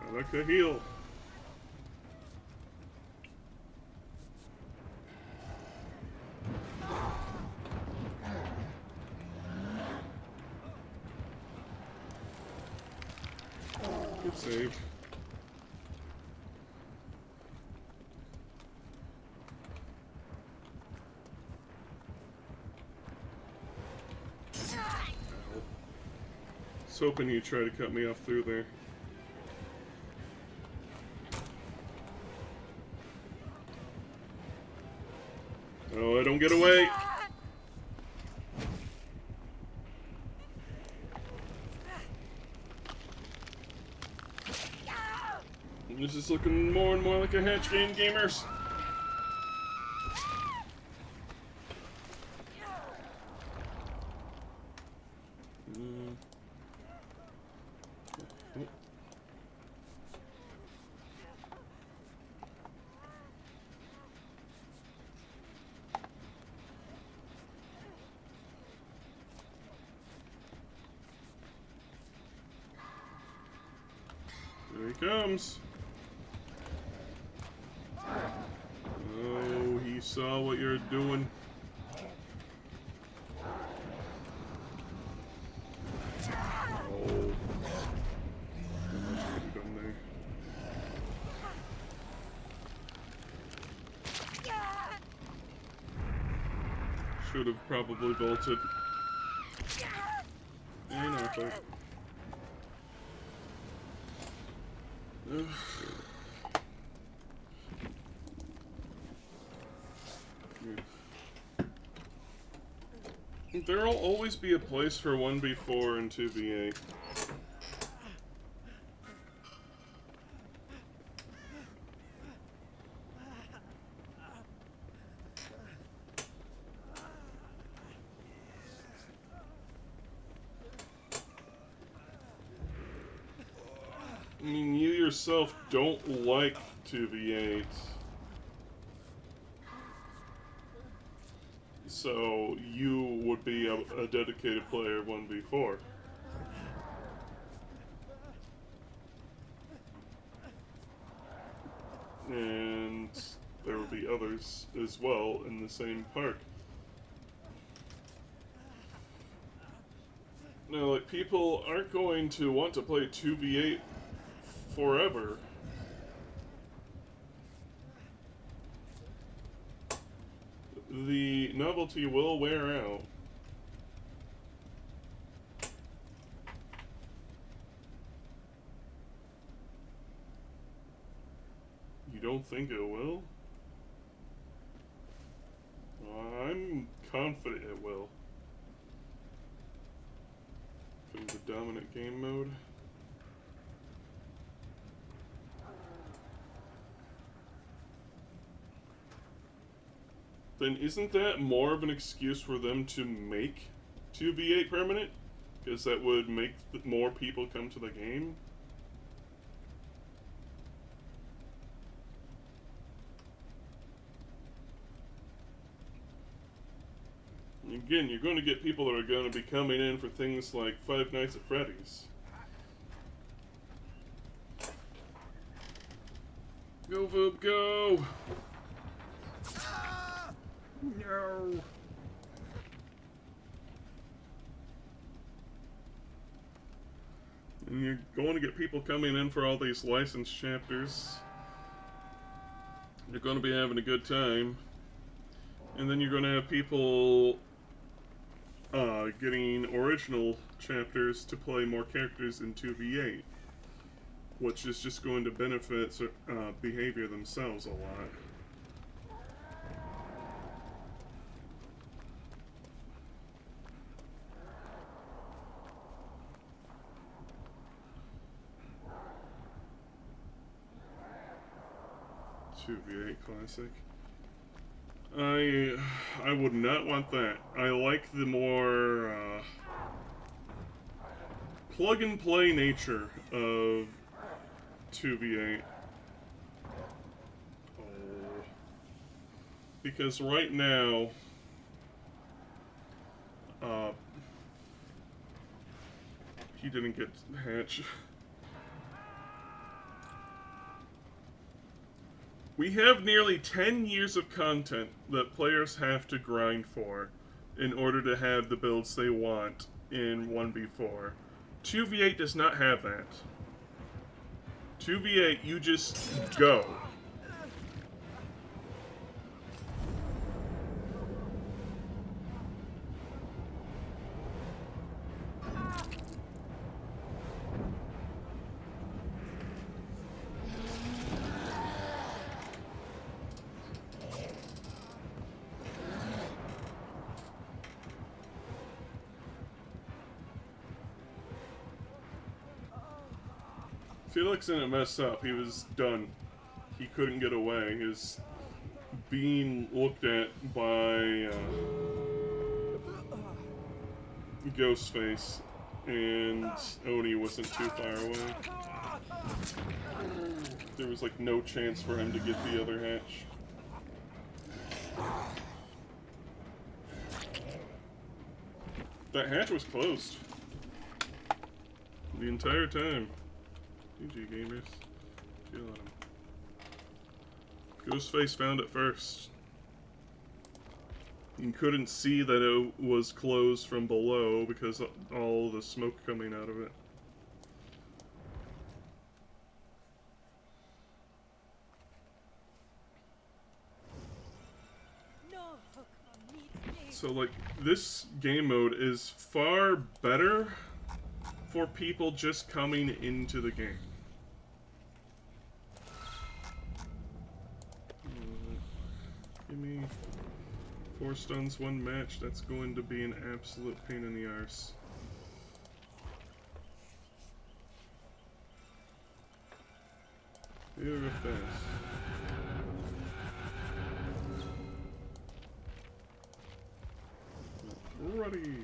I like to heal. Good save. Ow. I was hoping you'd try to cut me off through there. Oh, I don't get away! This is looking more and more like a hatch game, gamers. There he comes. Oh, he saw what you're doing. Oh. How much could have done there? Should have probably bolted. And off it. Ugh. There'll always be a place for 1v4 and 2v8. I mean, you yourself don't like 2v8. So, you would be a dedicated player 1v4. And there will be others as well in the same park. Now, like, people aren't going to want to play 2v8 forever. The novelty will wear out. You don't think it will? I'm confident it will. In the dominant game mode. Then isn't that more of an excuse for them to make 2v8 permanent? Because that would make more people come to the game? Again, you're going to get people that are going to be coming in for things like Five Nights at Freddy's. Go, Voop, go! No! And you're going to get people coming in for all these licensed chapters. You're going to be having a good time. And then you're going to have people getting original chapters to play more characters in 2v8. Which is just going to benefit behavior themselves a lot. V8 classic. I would not want that. I like the more plug and play nature of 2v8. Oh. Because right now, he didn't get hatch. We have nearly 10 years of content that players have to grind for in order to have the builds they want in 1v4. 2v8 does not have that. 2v8, you just go. Felix didn't mess up. He was done. He couldn't get away. He was being looked at by Ghostface, and Oni wasn't too far away. There was like no chance for him to get the other hatch. That hatch was closed the entire time. GG gamers. Chill on him. Ghostface found it first. You couldn't see that it was closed from below because of all the smoke coming out of it. So like, this game mode is far better for people just coming into the game. Give me 4 stuns, 1 match. That's going to be an absolute pain in the arse. You're fast. Ready.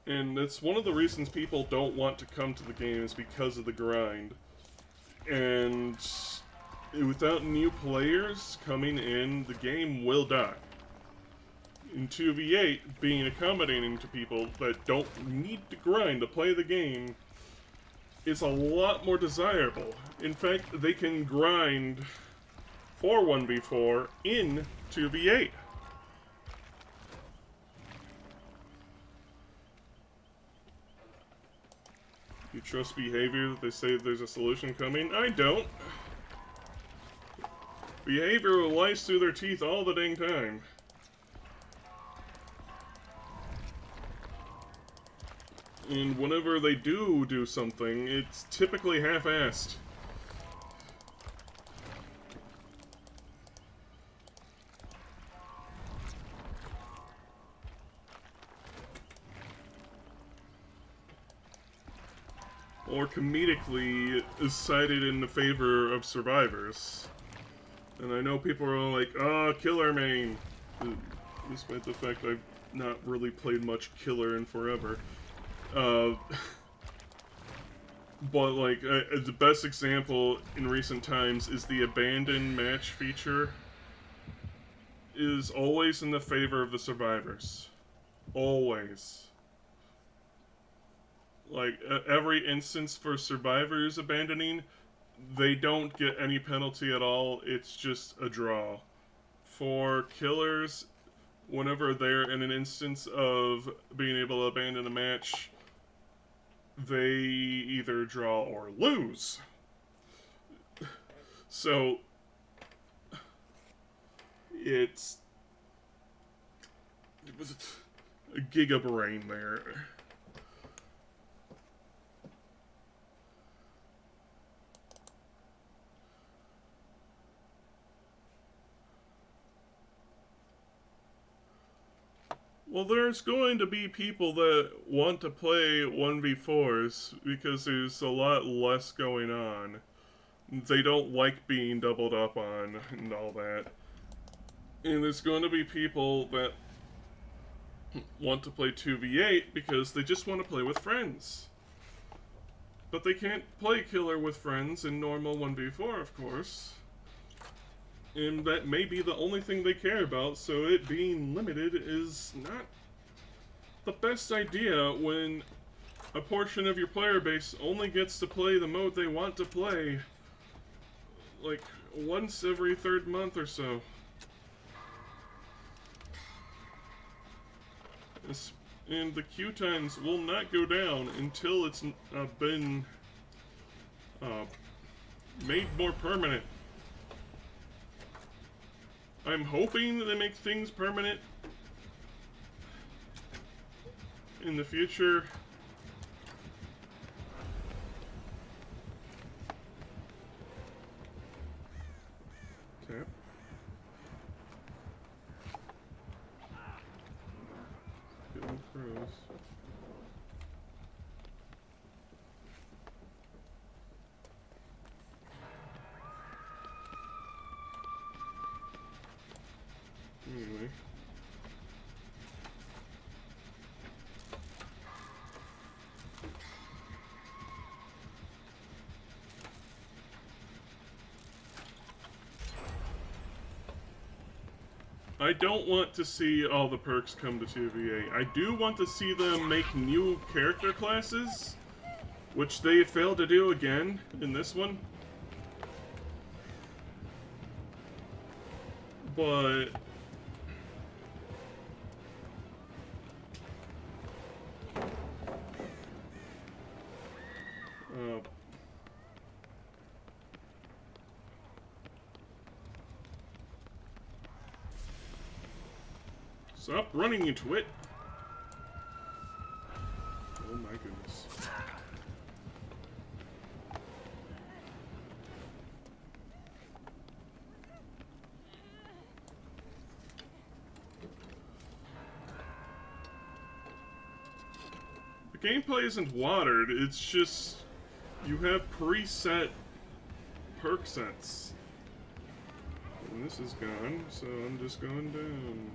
And that's one of the reasons people don't want to come to the game is because of the grind. And without new players coming in, the game will die. In 2v8, being accommodating to people that don't need to grind to play the game is a lot more desirable. In fact, they can grind for 1v4 in 2v8. You trust behavior that they say there's a solution coming? I don't. Behavior lies through their teeth all the dang time. And whenever they do something, it's typically half-assed. Or comedically is cited in the favor of survivors. And I know people are all like, "Ah, killer main," despite the fact I've not really played much killer in forever. But like, the best example in recent times is the abandoned match feature is always in the favor of the survivors. Always. Like, every instance for survivors abandoning, they don't get any penalty at all, it's just a draw. For killers, whenever they're in an instance of being able to abandon a match, they either draw or lose. So, it's a giga brain there. Well, there's going to be people that want to play 1v4s because there's a lot less going on. They don't like being doubled up on and all that. And there's going to be people that want to play 2v8 because they just want to play with friends. But they can't play killer with friends in normal 1v4, of course. And that may be the only thing they care about, so it being limited is not the best idea when a portion of your player base only gets to play the mode they want to play like once every third month or so. And the queue times will not go down until it's been made more permanent. I'm hoping that they make things permanent in the future. Tap. Getting crows. Anyway. I don't want to see all the perks come to 2v8. I do want to see them make new character classes, which they failed to do again in this one. But stop running into it. Oh my goodness. The gameplay isn't watered, it's just you have preset perk sets. And this is gone, so I'm just going down.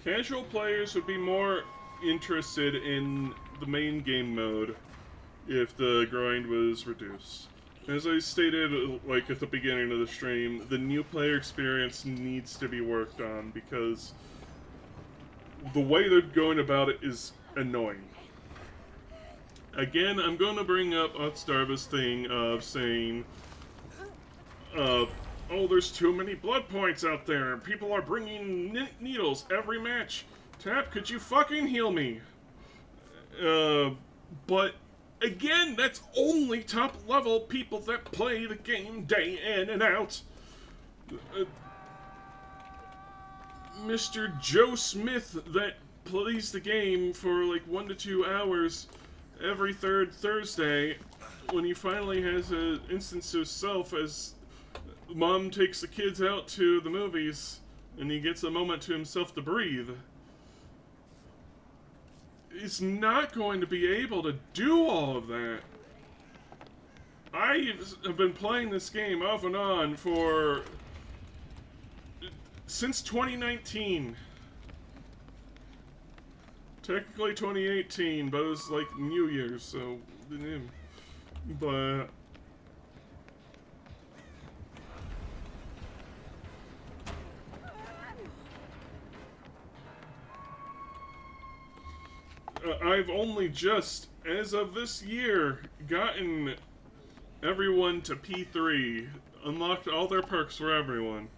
Casual players would be more interested in the main game mode if the grind was reduced. As I stated, like, at the beginning of the stream, the new player experience needs to be worked on because the way they're going about it is annoying. Again, I'm going to bring up Otstarva's thing of saying, oh, there's too many blood points out there. People are bringing needles every match. Tap, could you fucking heal me? But again, that's only top level people that play the game day in and out. Mr. Joe Smith that plays the game for like 1 to 2 hours every third Thursday, when he finally has an instance to himself as Mom takes the kids out to the movies and he gets a moment to himself to breathe, is not going to be able to do all of that. I have been playing this game off and on since 2019. Technically 2018, but it was like New Year's, so but I've only just, as of this year, gotten everyone to P3. Unlocked all their perks for everyone.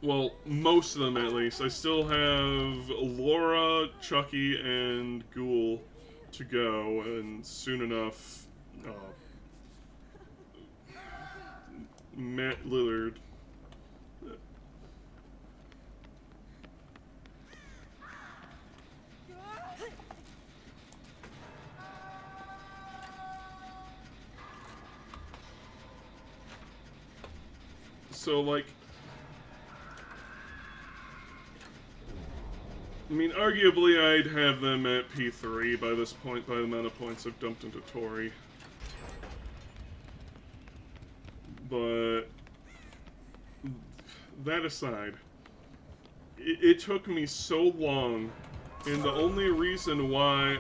Well, most of them at least. I still have Laura, Chucky, and Ghoul to go, and soon enough, Matt Lillard. So, like, I mean, arguably I'd have them at P3 by this point, by the amount of points I've dumped into Tori. But that aside, it took me so long, and the only reason why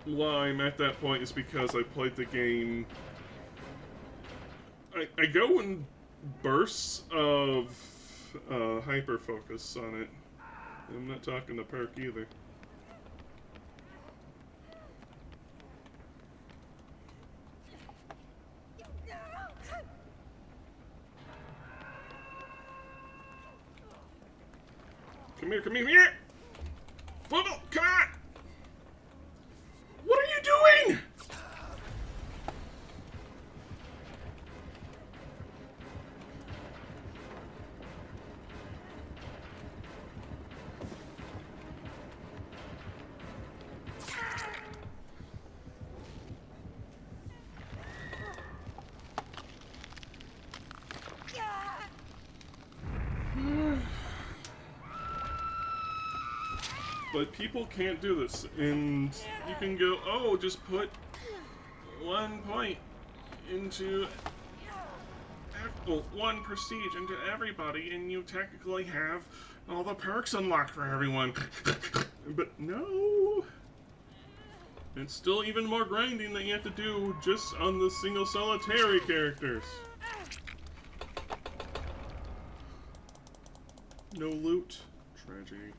I'm at that point is because I played the game. I go in bursts of hyper focus on it. I'm not talking the perk either. Come here, come here! Bubble, come on! What are you doing? But people can't do this, and you can go, oh, just put 1 point into, well, 1 prestige into everybody, and you technically have all the perks unlocked for everyone. But no! It's still even more grinding that you have to do just on the single solitary characters. No loot. Tragedy.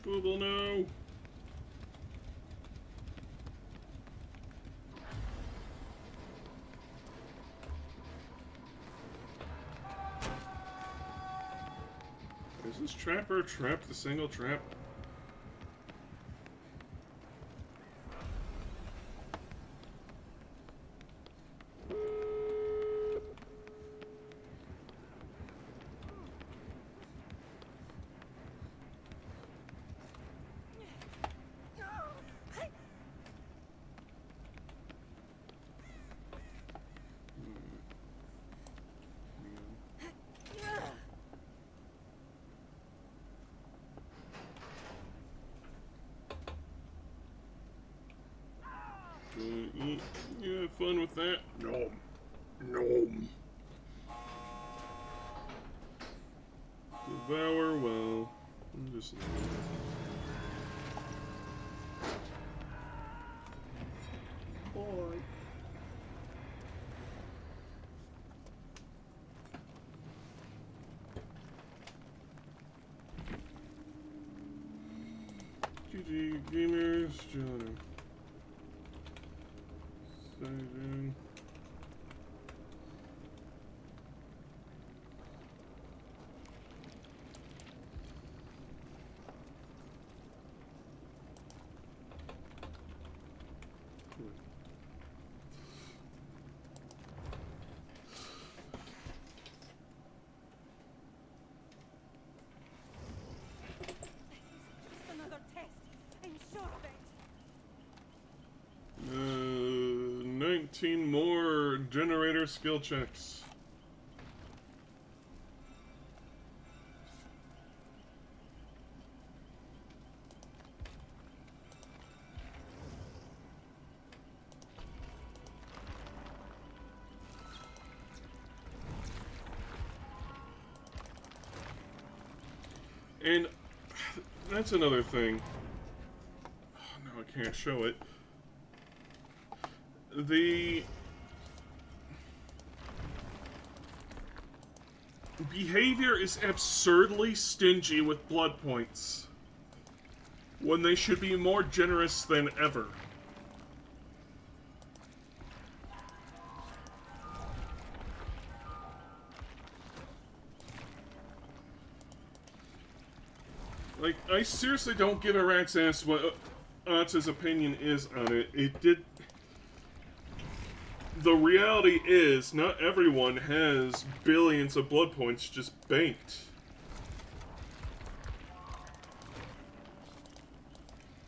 Google, no! Is this trapper trapped the single trap? Yeah, have fun with that. No. No. Devour, well, I'm just boy. GG gamers, John. Saving. Another test. I'm sure of it. 19 more generator skill checks. And that's another thing. Oh, no. can't show it. The behavior is absurdly stingy with blood points, when they should be more generous than ever. Like, I seriously don't give a rat's ass what Anta's opinion is on it. The reality is, not everyone has billions of blood points just banked.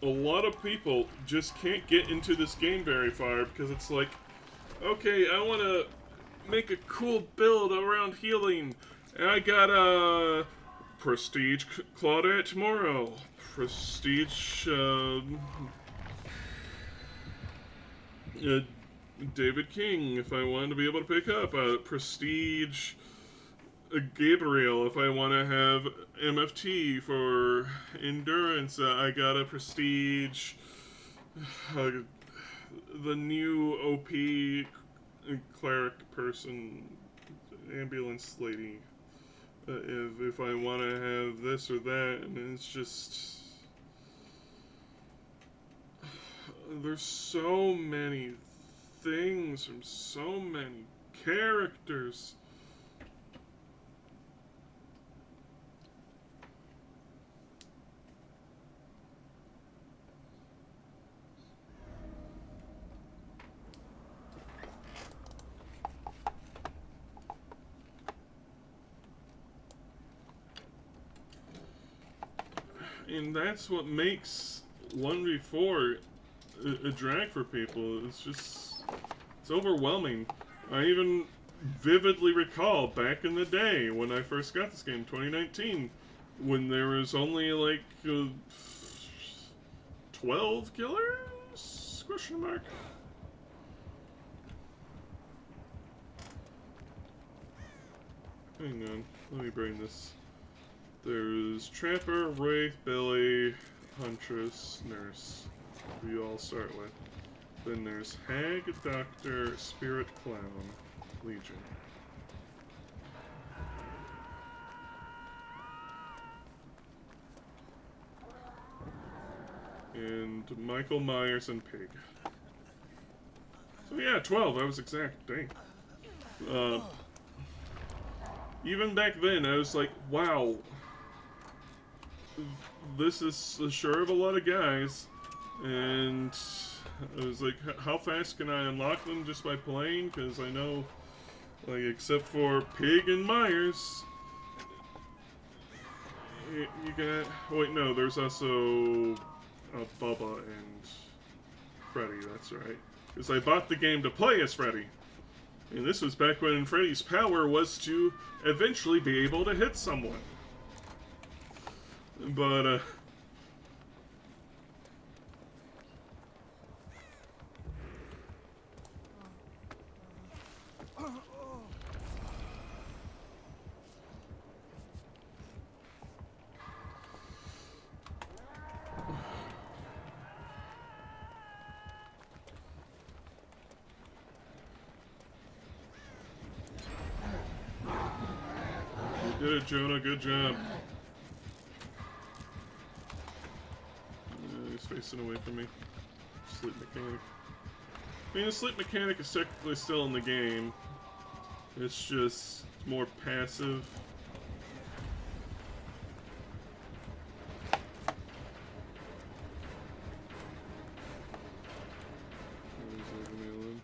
A lot of people just can't get into this game very far because it's like, okay, I want to make a cool build around healing. I got a Prestige Claudette tomorrow. Prestige David King if I wanted to be able to pick up. A Prestige Gabriel if I want to have MFT for endurance. I got a Prestige the new OP cleric person, ambulance lady. If I want to have this or that, and it's just... There's so many things from so many characters. And that's what makes 1v4 a drag for people. It's just... It's overwhelming. I even vividly recall back in the day when I first got this game, 2019, when there was only like 12 killers? Question mark. Hang on, let me bring this. There's Trapper, Wraith, Billy, Huntress, Nurse, who you all start with. Then there's Hag, Doctor, Spirit, Clown, Legion. And Michael Myers and Pig. So yeah, 12, I was exact, dang. Even back then, I was like, wow. This is sure of a lot of guys. And I was like, how fast can I unlock them just by playing? Because I know, like, except for Pig and Myers, you got... Wait, no, there's also Bubba and Freddy, that's right. Because I bought the game to play as Freddy. And this was back when Freddy's power was to eventually be able to hit someone. But, you did it, Jonah. Good job. He's facing away from me. Sleep mechanic. I mean, the sleep mechanic is technically still in the game. It's just more passive. Leave me alone.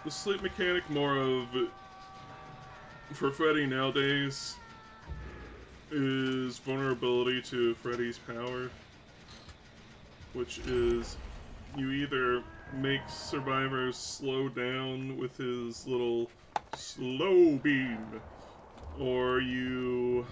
The sleep mechanic more of, for Freddy nowadays, is vulnerability to Freddy's power, which is you either make survivors slow down with his little slow beam, or you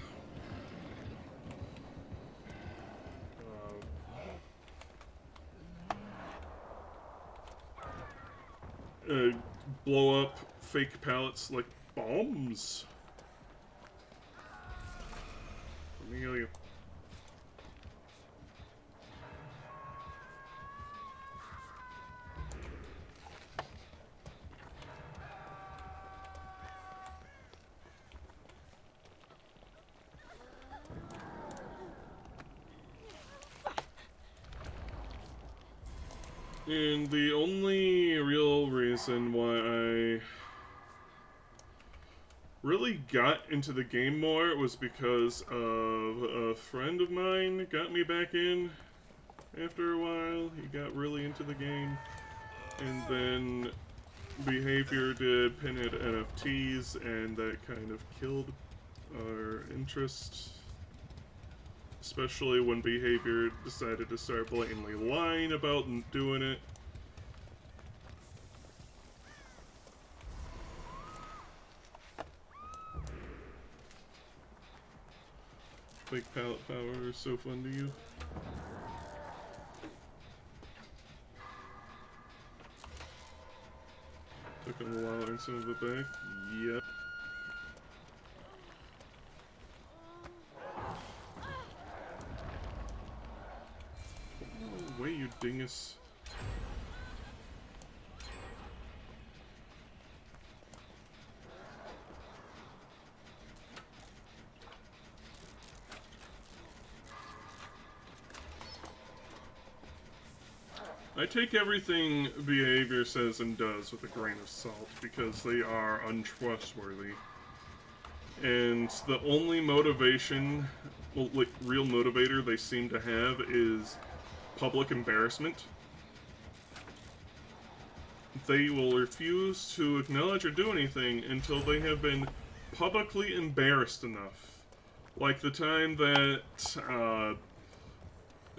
blow up fake pallets like bombs. Let me heal you. And the only real reason why I really got into the game more was because of a friend of mine got me back in after a while. He got really into the game. And then Behavior did Pinhead NFTs, and that kind of killed our interest. Especially when Behavior decided to start blatantly lying about doing it. Fake pallet power is so fun to you. Took him a while to earn some of it back. Yep. No way, you dingus. I take everything Behavior says and does with a grain of salt because they are untrustworthy. And the only motivation, well, like, real motivator they seem to have is public embarrassment. They will refuse to acknowledge or do anything until they have been publicly embarrassed enough. Like the time that,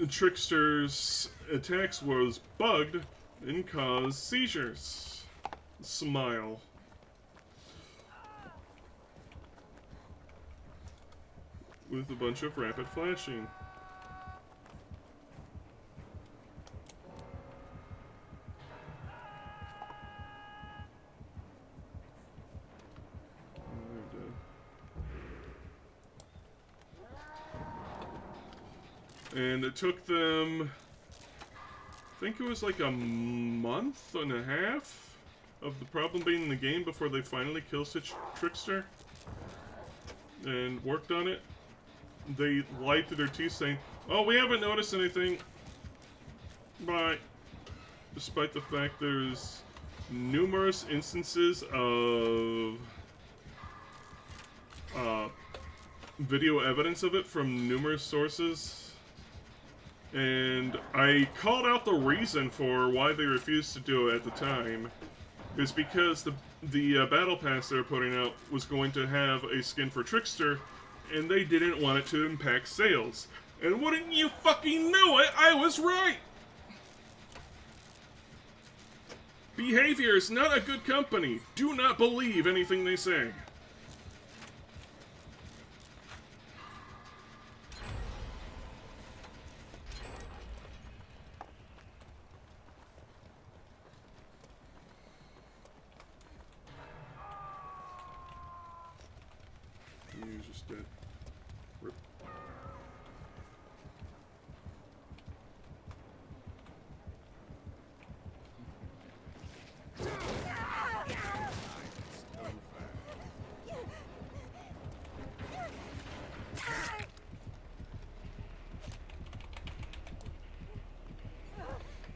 Trickster's attacks was bugged and caused seizures. Smile. With a bunch of rapid flashing. And it took them, I think it was like a month and a half of the problem being in the game before they finally killed Trickster and worked on it. They lied through their teeth saying, "Oh, we haven't noticed anything," but despite the fact there's numerous instances of video evidence of it from numerous sources. And I called out the reason for why they refused to do it at the time. Is because the battle pass they were putting out was going to have a skin for Trickster, and they didn't want it to impact sales. And wouldn't you fucking know it, I was right! Behavior is not a good company. Do not believe anything they say. You're just dead. Rip.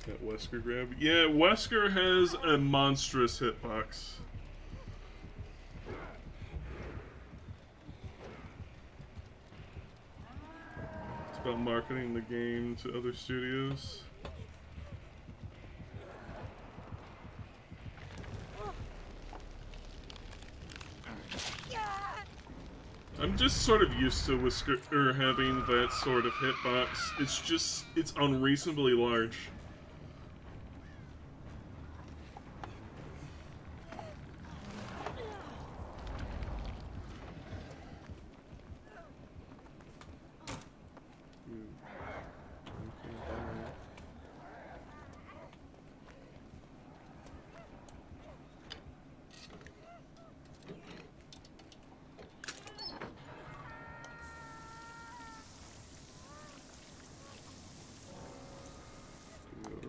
That Wesker grab? Yeah, Wesker has a monstrous hitbox. It's about marketing the game to other studios. I'm just sort of used to Wesker having that sort of hitbox. It's unreasonably large.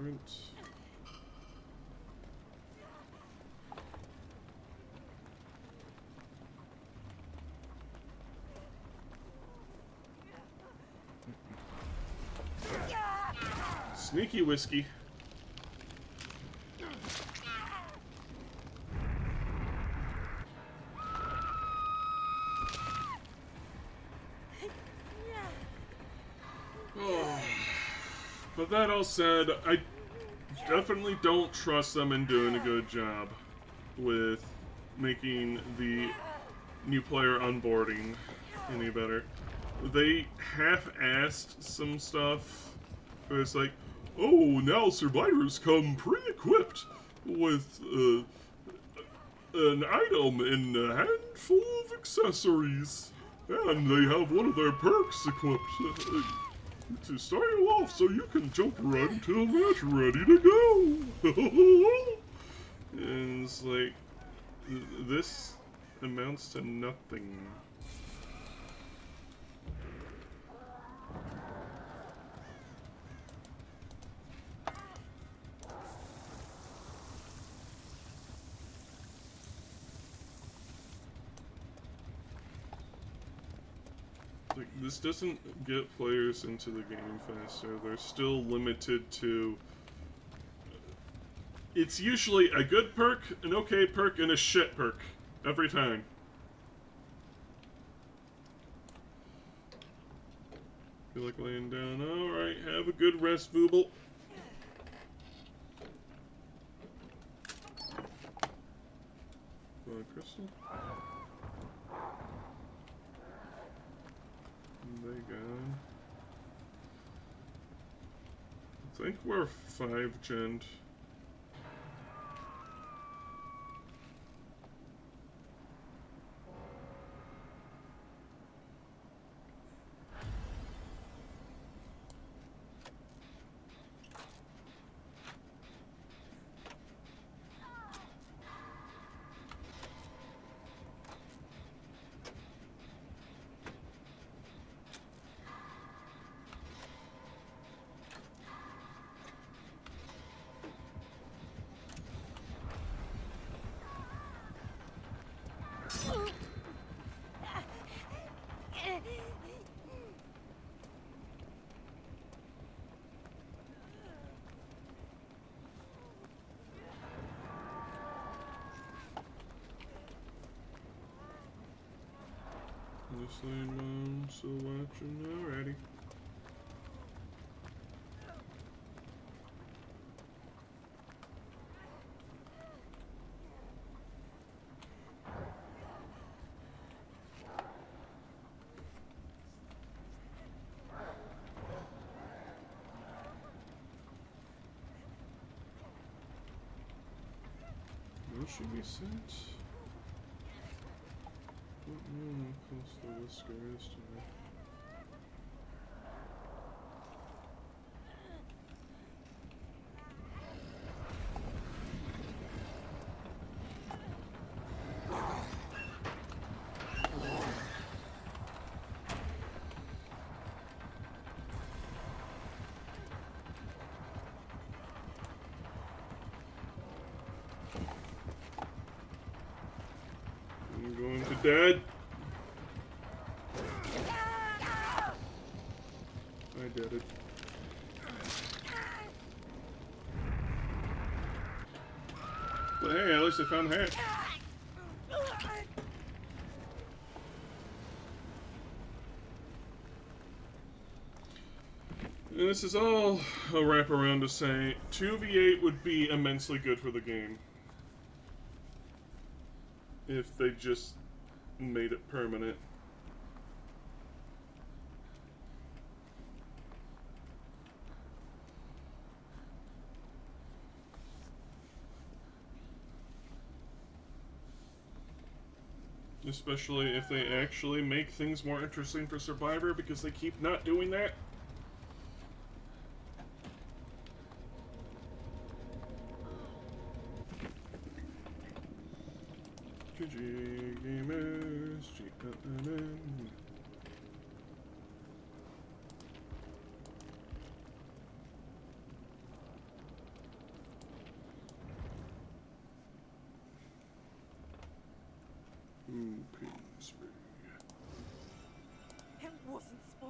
different. Sneaky whiskey. Oh. But that all said, I definitely don't trust them in doing a good job with making the new player onboarding any better. They half-assed some stuff where it's like, oh, now survivors come pre-equipped with an item and a handful of accessories. And they have one of their perks equipped to start you off so you can jump right into a match ready to go. And it's like, this amounts to nothing. Like, this doesn't get players into the game faster. They're still limited to... It's usually a good perk, an okay perk, and a shit perk. Every time. Feel like laying down. Alright, have a good rest, Booble. Crystal? They go. I think we're 5-gen. This lane, Mom, still watching already. Where should we sit? Close the whiskers to me. I'm going to Dad. I did it. But hey, at least I found the hatch. And this is all a wraparound to say 2v8 would be immensely good for the game if they just made it permanent. Especially if they actually make things more interesting for Survivor, because they keep not doing that. GG Gamers, GLNN.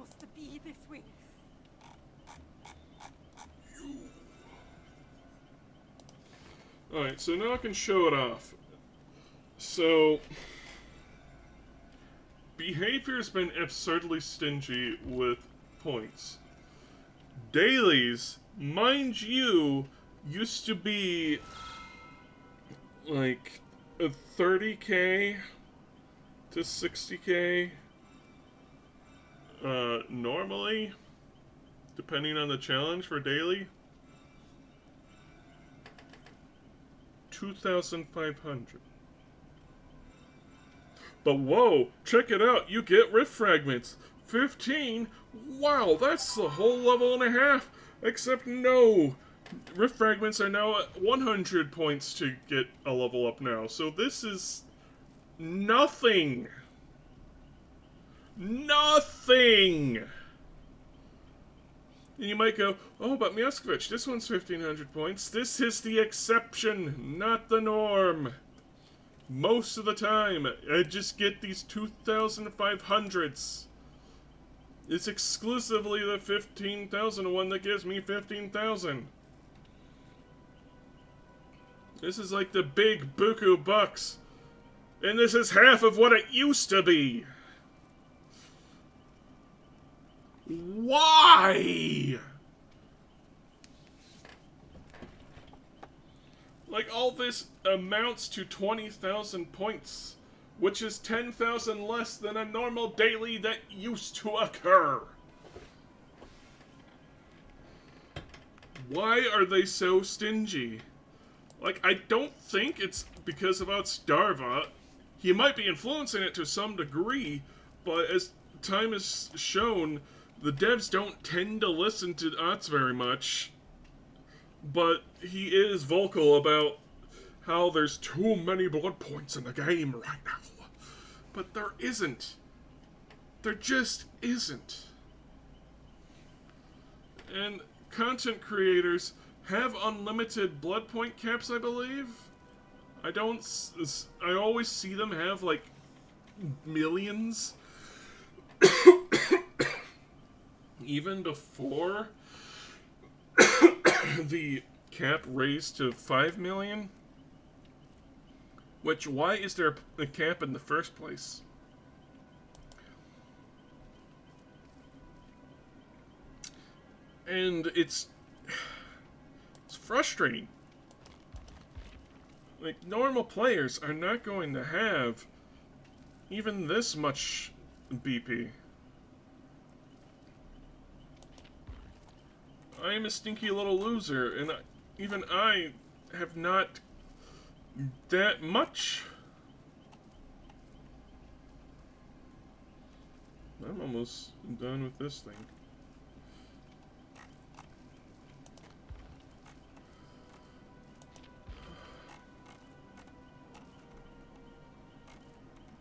supposed to be this way. Alright, so now I can show it off. So, behavior's been absurdly stingy with points. Dailies, mind you, used to be like a 30k to 60k normally, depending on the challenge for daily. 2,500. But whoa, check it out, you get rift fragments. 15? Wow, that's a whole level and a half. Except no, rift fragments are now at 100 points to get a level up now. So this is nothing. Nothing! And you might go, oh, but Miaskovich, this one's 1,500 points. This is the exception, not the norm. Most of the time, I just get these 2,500s. It's exclusively the 15,000 one that gives me 15,000. This is like the big buku bucks. And this is half of what it used to be. Why? Like, all this amounts to 20,000 points, which is 10,000 less than a normal daily that used to occur. Why are they so stingy? Like, I don't think it's because of Starva. He might be influencing it to some degree, but as time has shown, the devs don't tend to listen to Otz very much. But he is vocal about how there's too many blood points in the game right now. But there isn't. There just isn't. And content creators have unlimited blood point caps, I believe. I always see them have, like, millions. Even before the cap raised to 5 million. Which, why is there a cap in the first place? And it's frustrating. Like, normal players are not going to have even this much BP. I am a stinky little loser, and even I have not that much. I'm almost done with this thing.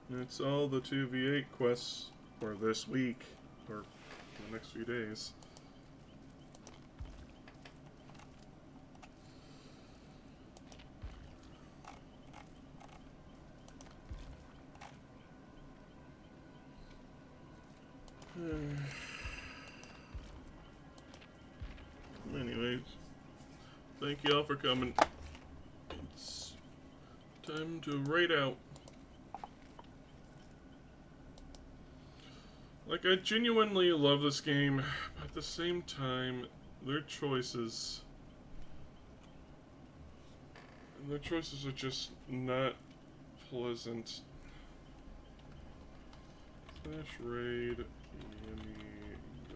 That's all the 2v8 quests for this week, or the next few days. Anyways, thank you all for coming. It's time to raid out. Like, I genuinely love this game, but at the same time, their choices are just not pleasant. Slash raid, Yummy, go.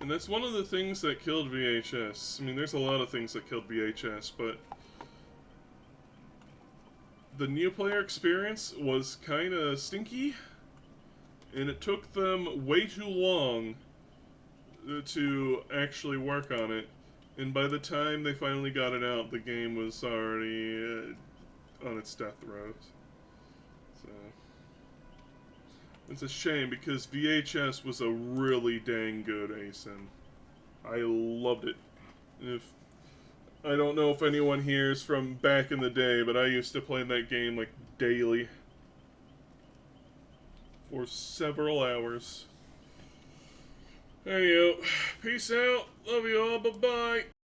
And that's one of the things that killed VHS. I mean, there's a lot of things that killed VHS, but the new player experience was kind of stinky, and it took them way too long to actually work on it. And by the time they finally got it out, the game was already on its death row. So it's a shame, because VHS was a really dang good ASIN. I loved it. I don't know if anyone here is from back in the day, but I used to play that game like daily. for several hours. Hey, yo. Peace out. Love you all. Bye-bye.